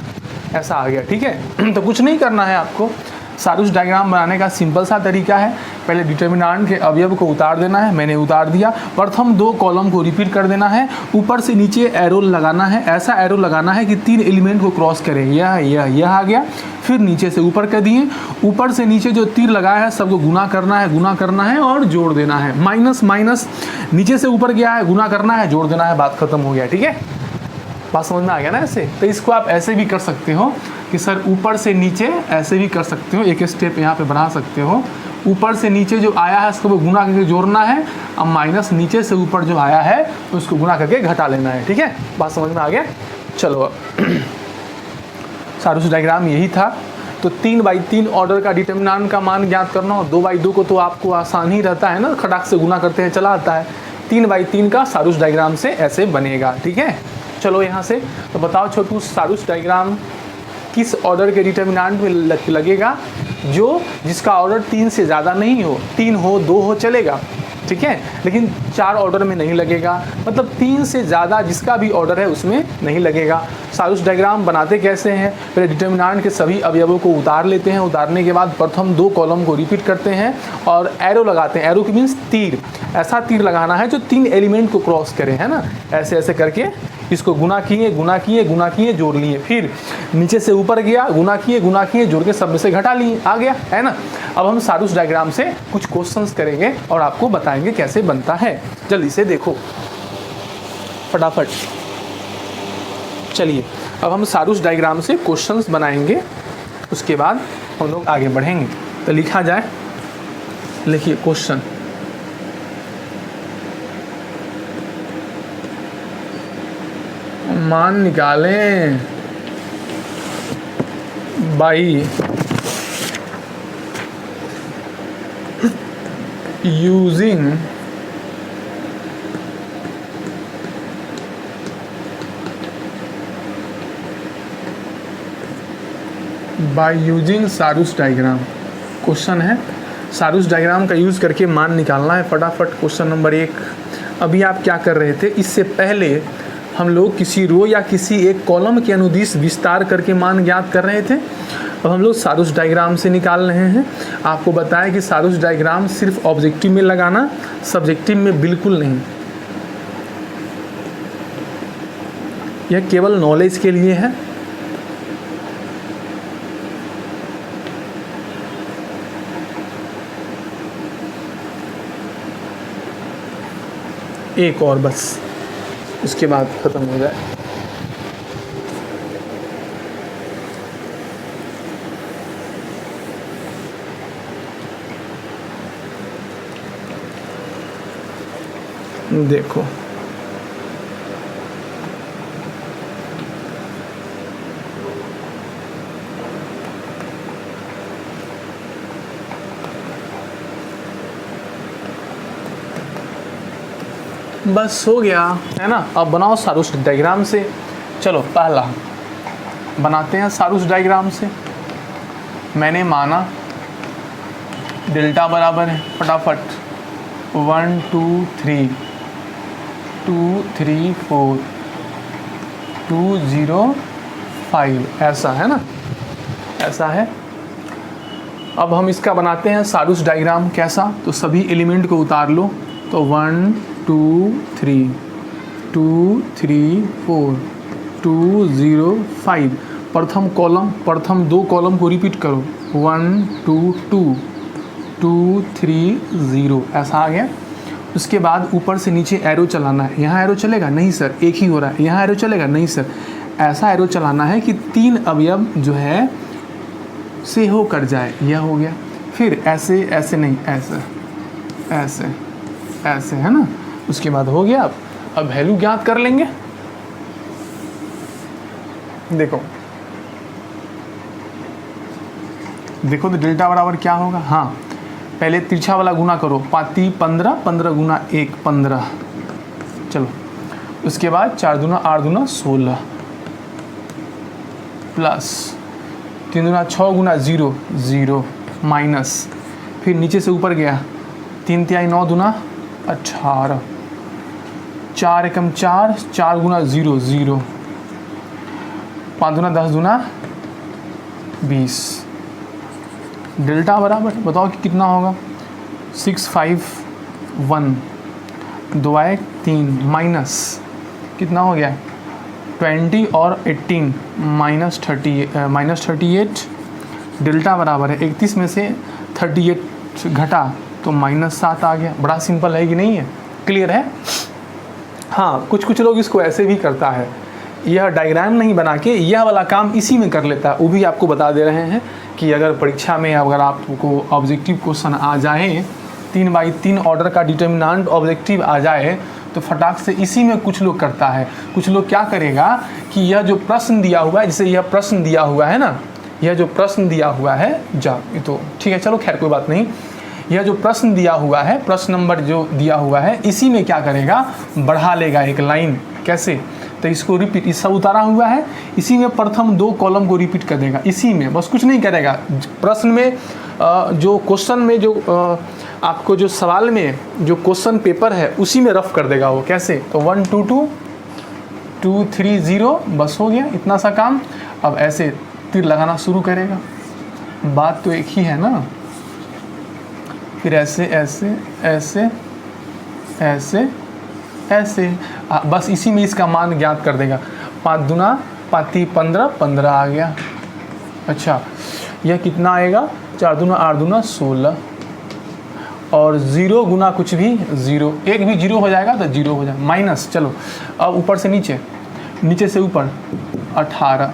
ऐसा आ गया, ठीक है। तो कुछ नहीं करना है आपको, सारूस डायग्राम बनाने का सिंपल सा तरीका है, पहले डिटर्मिनेंट के अवयव को उतार देना है, मैंने उतार दिया। प्रथम 2 कॉलम को रिपीट कर देना है, ऊपर से नीचे एरो लगाना है, ऐसा एरो लगाना है कि 3 एलिमेंट को क्रॉस करे, यह आ गया। फिर नीचे से ऊपर कर दिए, ऊपर से नीचे जो तीर लगाया है सबको गुना करना है और जोड़ देना है। माइनस माइनस, नीचे से ऊपर गया है, गुना करना है, जोड़ देना है, बात खत्म हो गया, ठीक है। बात समझ में आ गया ना। ऐसे तो इसको आप ऐसे भी कर सकते हो कि सर ऊपर से नीचे, ऐसे भी कर सकते हो, एक स्टेप यहाँ पे बना सकते हो। ऊपर से नीचे जो आया है उसको गुना करके जोड़ना है, अब माइनस नीचे से ऊपर जो आया है उसको गुना करके घटा लेना है, ठीक है। बात समझ में आ गया। चलो सारूस डायग्राम यही था। तो 3/3 ऑर्डर का डिटर्मिनेंट का मान ज्ञात करना हो, 2/2 को तो आपको आसान ही रहता है ना, खटाक से गुना करते हैं चला आता है। 3/3 का सारूस डायग्राम से ऐसे बनेगा, ठीक है। चलो यहाँ से तो बताओ छोटू, सारूस डायग्राम किस ऑर्डर के डिटर्मिनेंट में लगेगा, जिसका ऑर्डर 3 से ज़्यादा नहीं हो, 3 हो 2 हो चलेगा, ठीक है, लेकिन 4 ऑर्डर में नहीं लगेगा, मतलब 3 से ज़्यादा जिसका भी ऑर्डर है उसमें नहीं लगेगा। सारूस डायग्राम बनाते कैसे हैं, पहले डिटर्मिनेंट के सभी अवयवों को उतार लेते हैं, उतारने के बाद प्रथम 2 कॉलम को रिपीट करते हैं और एरो लगाते हैं। एरो की मीन्स तीर, ऐसा तीर लगाना है जो 3 एलिमेंट को क्रॉस करे, है ना, ऐसे ऐसे करके इसको गुना किए जोड़ लिए, फिर नीचे से ऊपर गया, गुना किए जोड़ के सब में से घटा लिए, आ गया, है ना। अब हम सारूस डायग्राम से कुछ क्वेश्चंस करेंगे और आपको बताएंगे कैसे बनता है। जल्दी से देखो फटाफट। चलिए अब हम सारूस डायग्राम से क्वेश्चंस बनाएंगे, उसके बाद हम लोग आगे बढ़ेंगे। तो लिखा जाए, लिखिए क्वेश्चन। मान निकालें बाई यूजिंग सारूस डायग्राम। क्वेश्चन है सारूस डायग्राम का यूज़ करके मान निकालना है। फटाफट क्वेश्चन नंबर 1। अभी आप क्या कर रहे थे, इससे पहले हम लोग किसी रो या किसी एक कॉलम के अनुदिश विस्तार करके मान ज्ञात कर रहे थे। अब हम लोग सारूस डायग्राम से निकाल रहे हैं। आपको बताया कि सारूस डायग्राम सिर्फ ऑब्जेक्टिव में लगाना, सब्जेक्टिव में बिल्कुल नहीं। यह केवल नॉलेज के लिए है। एक और बस, उसके बाद ख़त्म हो जाए। देखो बस हो गया है ना। अब बनाओ सारूस डायग्राम से। चलो पहला बनाते हैं सारूस डायग्राम से। मैंने माना डेल्टा बराबर है, फटाफट 1 2 3 2 3 4 2 0 5, ऐसा है ना, ऐसा है। अब हम इसका बनाते हैं सारूस डायग्राम। कैसा? तो सभी एलिमेंट को उतार लो। तो 1 2 3 2 3 4 2 0 5, प्रथम कॉलम, प्रथम दो कॉलम को रिपीट करो। 1 2 2 2 3 0, ऐसा आ गया। उसके बाद ऊपर से नीचे एरो चलाना है। यहाँ एरो चलेगा? नहीं सर, एक ही हो रहा है। यहाँ एरो चलेगा? नहीं सर, ऐसा एरो चलाना है कि 3 अवयव जो है से हो कर जाए। यह हो गया। फिर ऐसे ऐसे नहीं, ऐसे ऐसे ऐसे, है ना। उसके बाद हो गया। अब वैल्यू ज्ञात कर लेंगे। देखो देखो तो डेल्टा बराबर क्या होगा। हाँ, पहले तिरछा वाला गुना करो। 5 15, 15 गुना 1 15। चलो उसके बाद 4 दूना 8 दूना 16 प्लस 3 दूना 6 गुना 0 0 माइनस, फिर नीचे से ऊपर गया 3 तिहाई 9 दूना 18, 4 एकम 4, 4 गुना 0 0, 5 दूना 10 दूना 20। डेल्टा बराबर बताओ कि कितना होगा। 6 5 1 2 1 3 माइनस कितना हो गया 20 और 18 माइनस 38। डेल्टा बराबर है 31 में से 38 घटा तो -7 आ गया। बड़ा सिंपल है कि नहीं है? क्लियर है? हाँ, कुछ कुछ लोग इसको ऐसे भी करता है, यह डायग्राम नहीं बना के यह वाला काम इसी में कर लेता है। वो भी आपको बता दे रहे हैं कि अगर परीक्षा में अगर आपको ऑब्जेक्टिव क्वेश्चन आ जाए, 3x3 ऑर्डर का डिटर्मिनेंट ऑब्जेक्टिव आ जाए, तो फटाक से इसी में कुछ लोग करता है। कुछ लोग क्या करेगा कि यह जो प्रश्न दिया हुआ है, जैसे यह प्रश्न दिया हुआ है ना, यह जो प्रश्न दिया हुआ है तो ठीक है, चलो खैर कोई बात नहीं। यह जो प्रश्न दिया हुआ है, प्रश्न नंबर जो दिया हुआ है, इसी में क्या करेगा, बढ़ा लेगा एक लाइन। कैसे? तो इसको रिपीट, इस सब उतारा हुआ है, इसी में प्रथम 2 कॉलम को रिपीट कर देगा। इसी में बस कुछ नहीं करेगा। प्रश्न में जो क्वेश्चन में जो आपको जो सवाल में जो क्वेश्चन पेपर है उसी में रफ कर देगा वो। कैसे? तो 1 2 2 2 3 0, बस हो गया इतना सा काम। अब ऐसे तीर लगाना शुरू करेगा। बात तो एक ही है ना। फिर ऐसे ऐसे ऐसे ऐसे ऐसे, बस इसी में इसका मान ज्ञात कर देगा। 5 दूना 5 15 15 आ गया। अच्छा, यह कितना आएगा? 4 दूना 8 दूना 16 और 0 गुना कुछ भी 0, एक भी 0 हो जाएगा तो 0 हो जाएगा माइनस। चलो अब ऊपर से नीचे, नीचे से ऊपर 18,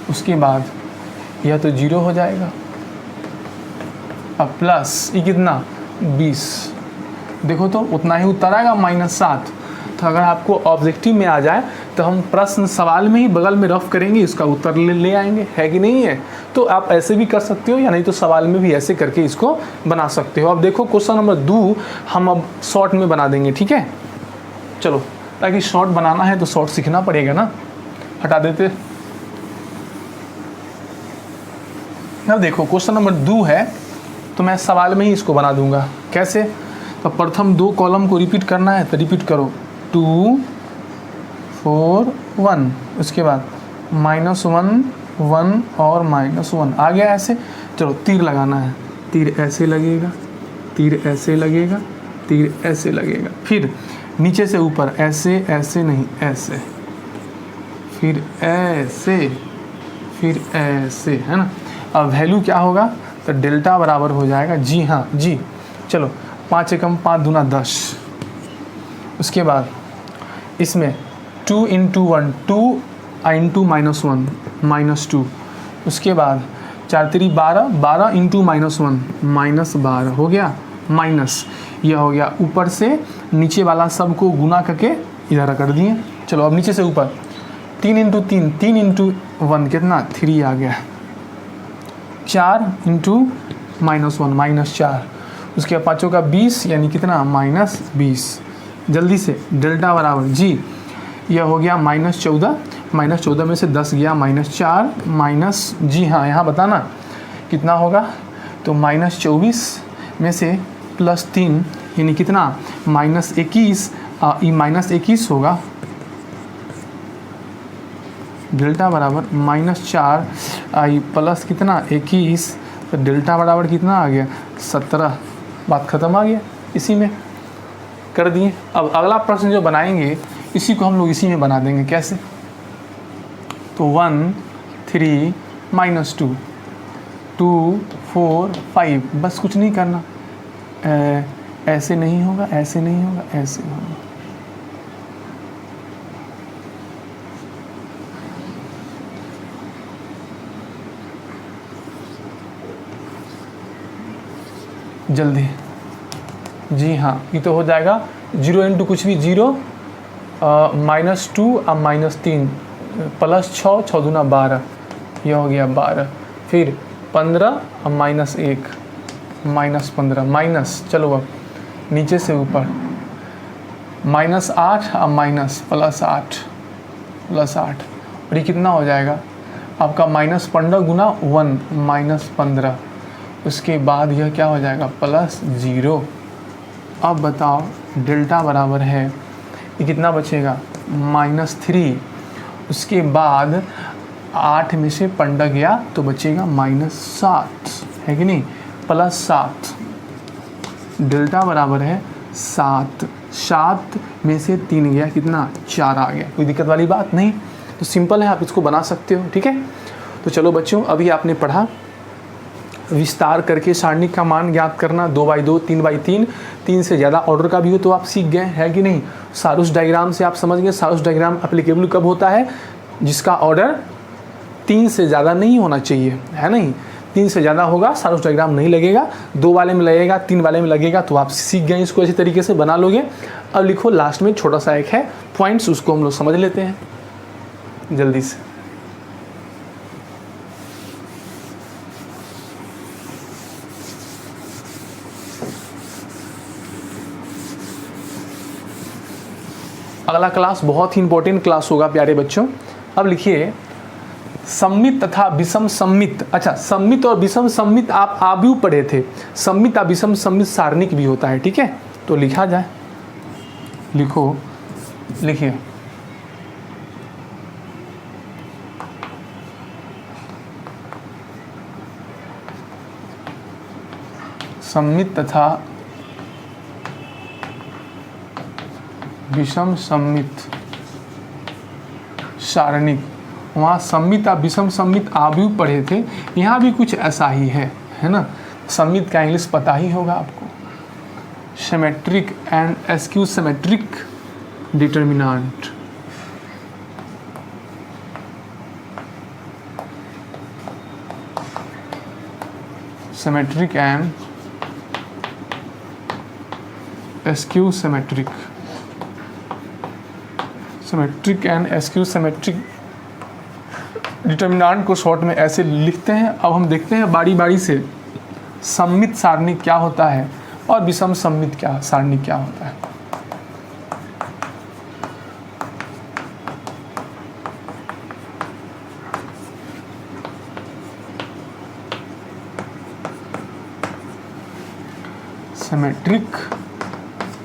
उसके बाद यह तो 0 हो जाएगा। अब प्लस ये कितना 20, देखो तो उतना ही उत्तर आएगा -7। तो अगर आपको ऑब्जेक्टिव में आ जाए तो हम प्रश्न सवाल में ही बगल में रफ करेंगे, इसका उत्तर ले आएंगे, है कि नहीं है? तो आप ऐसे भी कर सकते हो, या नहीं तो सवाल में भी ऐसे करके इसको बना सकते हो। अब देखो क्वेश्चन नंबर 2 हम अब शॉर्ट में बना देंगे, ठीक है। चलो, ताकि शॉर्ट बनाना है तो शॉर्ट सीखना पड़ेगा ना। हटा देते। अब देखो क्वेश्चन नंबर 2 है तो मैं सवाल में ही इसको बना दूंगा। कैसे? तो प्रथम 2 कॉलम को रिपीट करना है तो रिपीट करो 2 4 1, उसके बाद -1 1 और -1 आ गया ऐसे। चलो तीर लगाना है, तीर ऐसे लगेगा, तीर ऐसे लगेगा, तीर ऐसे लगेगा। फिर नीचे से ऊपर ऐसे ऐसे नहीं, ऐसे, फिर ऐसे, फिर ऐसे, है ना। अब वैल्यू क्या होगा? तो डेल्टा बराबर हो जाएगा, जी हाँ जी, चलो 5 एकम 5 दूना 10, उसके बाद इसमें 2 इंटू 1 2 इंटू -1 -2, उसके बाद 4 3 12 12 इंटू -1 -12 हो गया, माइनस यह हो गया, ऊपर से नीचे वाला सब को गुना करके इधर कर दिए। चलो अब नीचे से ऊपर 3 इंटू 3 3 इंटू 1 कितना 3 आ गया, 4 इंटू -1 -4, उसके बाद 5 का 20 यानी कितना -20। जल्दी से डेल्टा बराबर जी, यह हो गया -14, -14 में से 10 गया -4 माइनस जी हाँ यहाँ बताना कितना होगा, तो -24 में से +3 यानी कितना -21, ये -21 होगा, डेल्टा बराबर -4 आई प्लस कितना 21, तो डेल्टा बराबर कितना आ गया 17। बात ख़त्म आ गया, इसी में कर दिए। अब अगला प्रश्न जो बनाएंगे इसी को हम लोग इसी में बना देंगे। कैसे, तो 1 3 -2 2 4 5, बस कुछ नहीं करना, ऐसे नहीं होगा, ऐसे नहीं होगा, ऐसे होगा। जल्दी जी हाँ, ये तो हो जाएगा 0 इंटू कुछ भी 0 -2 अब -3 +6 6 दूना 12, यह हो गया 12, फिर 15 अब -1 -15 माइनस, चलो अब नीचे से ऊपर -8 अब माइनस +8 और ये कितना हो जाएगा आपका -15 गुना 1 -15, उसके बाद यह क्या हो जाएगा +0। अब बताओ डेल्टा बराबर है, ये कितना बचेगा -3, उसके बाद 8 में से 15 गया तो बचेगा -7, है कि नहीं, +7, डेल्टा बराबर है 7, 7 में से 3 गया कितना 4 आ गया। कोई दिक्कत वाली बात नहीं, तो सिंपल है, आप इसको बना सकते हो। ठीक है, तो चलो बच्चों, अभी आपने पढ़ा विस्तार करके सारणी का मान ज्ञात करना, 2x2 3x3, 3 से ज़्यादा ऑर्डर का भी हो तो आप सीख गए, है कि नहीं। सारूस डायग्राम से आप समझ गए, सारूस डायग्राम एप्लीकेबल कब होता है, जिसका ऑर्डर 3 से ज़्यादा नहीं होना चाहिए, है नहीं। 3 से ज़्यादा होगा सारूस डायग्राम नहीं लगेगा, 2 वाले में लगेगा, 3 वाले में लगेगा, तो आप सीख गए, इसको अच्छी तरीके से बना लोगे। अब लिखो लास्ट में छोटा सा एक है पॉइंट्स, उसको हम लोग समझ लेते हैं जल्दी से। अगला क्लास बहुत ही इंपॉर्टेंट क्लास होगा प्यारे बच्चों। अब लिखिए सम्मित तथा विषम सम्मित। अच्छा, सम्मित और विषम सम्मित आप आव्यूह पढ़े थे, सम्मित और विषम सम्मित सारणिक भी होता है। ठीक है, तो लिखा जाए, लिखो, लिखिए सम्मित तथा विषम सम्मित सारणिक। वहाँ सम्मित और विषम सम्मित आव्यूह पढ़े थे, यहाँ भी कुछ ऐसा ही है ना। सम्मित का इंग्लिश पता ही होगा आपको, symmetric and askew symmetric determinant. Symmetric and askew symmetric, symmetric and askew symmetric determinant को शॉर्ट में ऐसे लिखते हैं। अब हम देखते हैं बारी बारी से सम्मित सारणी क्या होता है और विषम सम्मित क्या सारणी क्या होता है। सिमेट्रिक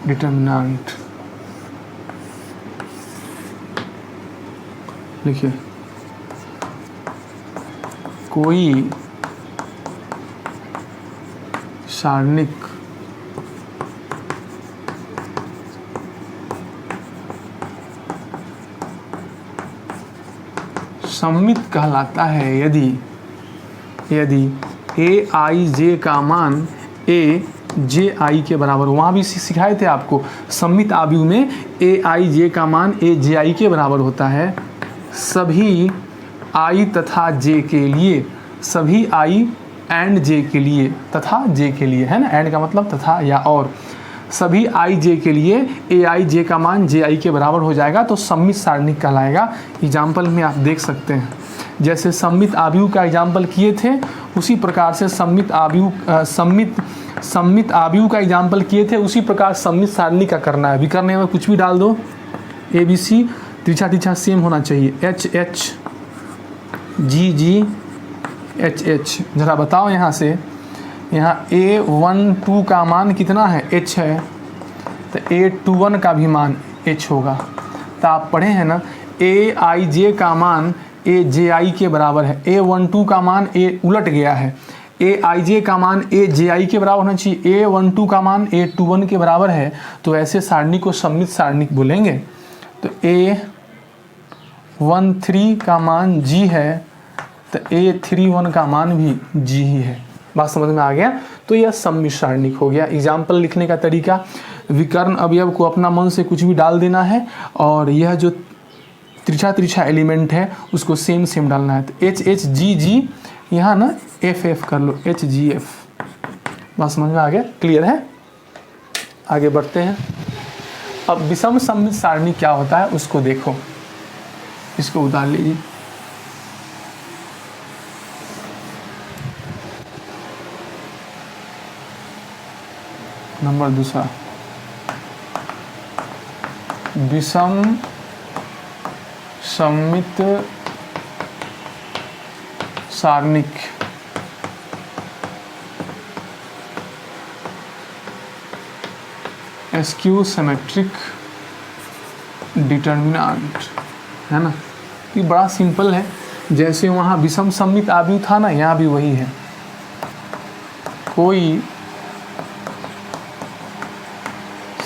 डिटर्मिनेंट लिखिए, कोई सारणिक सम्मित कहलाता है यदि ए आई जे का मान ए जे आई के बराबर, वहाँ भी सिखाए थे आपको सममित आव्यूह में ए आई जे का मान ए जे आई के बराबर होता है सभी आई तथा जे के लिए, सभी आई एंड जे के लिए, तथा जे के लिए, है ना, एंड का मतलब तथा या और, सभी आई जे के लिए ए आई जे का मान जे आई के बराबर हो जाएगा तो सममित सारणिक कहलाएगा। एग्जाम्पल में आप देख सकते हैं, जैसे सममित आव्यूह का एग्जाम्पल किए थे उसी प्रकार से सममित आव्यूह का एग्जाम्पल किए थे उसी प्रकार सममित सारणी का करना है। विकर्ण में कुछ भी डाल दो, ए बी सी तिरछा तिरछा सेम होना चाहिए, एच एच जी जी एच एच। ज़रा बताओ यहाँ से, यहाँ A12 का मान कितना है, h है, तो A21 का भी मान h होगा। तो आप पढ़े हैं ना, AIJ का मान AJI के बराबर है, A12 का मान A उलट गया है, AIJ का मान AJI के बराबर होना चाहिए, A12 का मान A21 के बराबर है, तो ऐसे सारणी को सममित सारणिक बोलेंगे। तो A13 का मान G है तो A31 का मान भी G ही है। बात समझ में आ गया? तो यह सममित सारणिक हो गया। एग्जाम्पल लिखने का तरीका, विकर्ण अवयव को अपना मन से कुछ भी डाल देना है और यह जो तिरछा तिरछा एलिमेंट है उसको सेम सेम डालना है। तो एच एच जी जी, यहाँ ना एफ एफ कर लो, एच जी एफ। बात समझ में आ गया? क्लियर है? आगे बढ़ते हैं। अब विषम सममित सारणी क्या होता है उसको देखो, इसको उतार लीजिए। नंबर दूसरा, विषम सममित सारणिक स्क्यू सिमेट्रिक डिटर्मिनेंट, है ना। ये बड़ा सिंपल है, जैसे वहाँ विषम सममित आव्यूह था ना, यहाँ भी वही है। कोई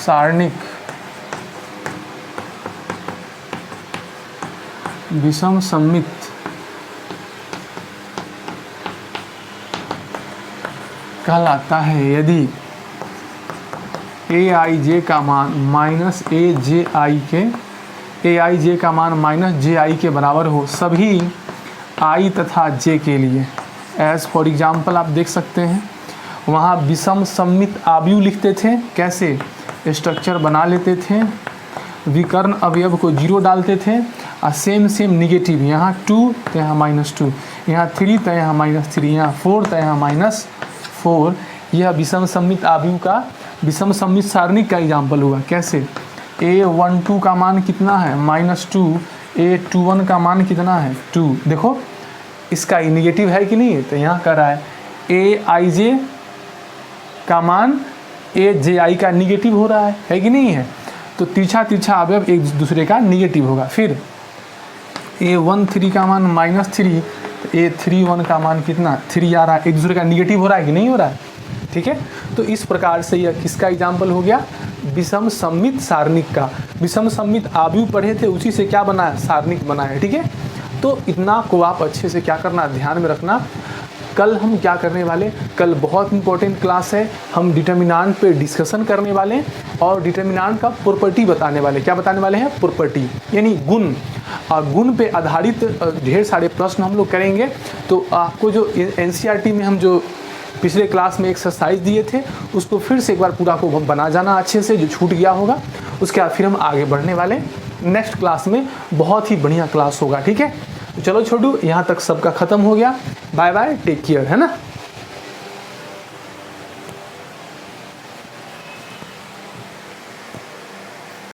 सारणिक विषम सममित कहलाता है यदि ए आई जे का मान माइनस ए जे आई का मान माइनस जे आई के बराबर हो सभी आई तथा जे के लिए। एज फॉर एग्जाम्पल आप देख सकते हैं, वहाँ विषम सममित आव्यूह लिखते थे, कैसे स्ट्रक्चर बना लेते थे, विकर्ण अवयव को 0 डालते थे और सेम सेम निगेटिव, यहाँ 2 तो यहाँ -2, यहाँ 3 तो यहाँ -3, यहाँ 4 तो यहाँ -4। यह विषम सममित आव्यूह का विषम सममित सारणिक का एग्जाम्पल हुआ। कैसे, A12 का मान कितना है -2, A21 का मान कितना है 2। देखो इसका निगेटिव है कि नहीं है, तो यहाँ कर रहा है AIJ का मान AJI का निगेटिव हो रहा है कि नहीं है, तो तिरछा तिरछा अवयव एक दूसरे का निगेटिव होगा। फिर A13 का मान -3, तो A31 का मान कितना 3 आ रहा है, एक दूसरे का निगेटिव हो रहा है कि नहीं हो रहा है, ठीक है। तो इस प्रकार से यह किसका एग्जाम्पल हो गया, विषम सममित सारणिक का। विषम सममित आव्यूह पढ़े थे, उसी से क्या बनाया, सारणिक बनाया, ठीक है। तो इतना को आप अच्छे से क्या करना, ध्यान में रखना। कल हम क्या करने वाले, कल बहुत इंपॉर्टेंट क्लास है, हम डिटर्मिनेंट पे डिस्कशन करने वाले हैं और डिटर्मिनेंट का प्रॉपर्टी बताने वाले। क्या बताने वाले हैं, प्रॉपर्टी यानी गुण। गुण पे आधारित ढेर सारे प्रश्न हम लोग करेंगे। तो आपको जो एनसीईआरटी में हम जो पिछले क्लास में एक्सरसाइज दिए थे उसको फिर से एक बार पूरा को बना जाना अच्छे से, जो छूट गया होगा। उसके बाद फिर हम आगे बढ़ने वाले नेक्स्ट क्लास में, बहुत ही बढ़िया क्लास होगा, ठीक है। तो चलो छोटू, यहाँ तक सबका ख़त्म हो गया। बाय बाय, टेक केयर, है ना।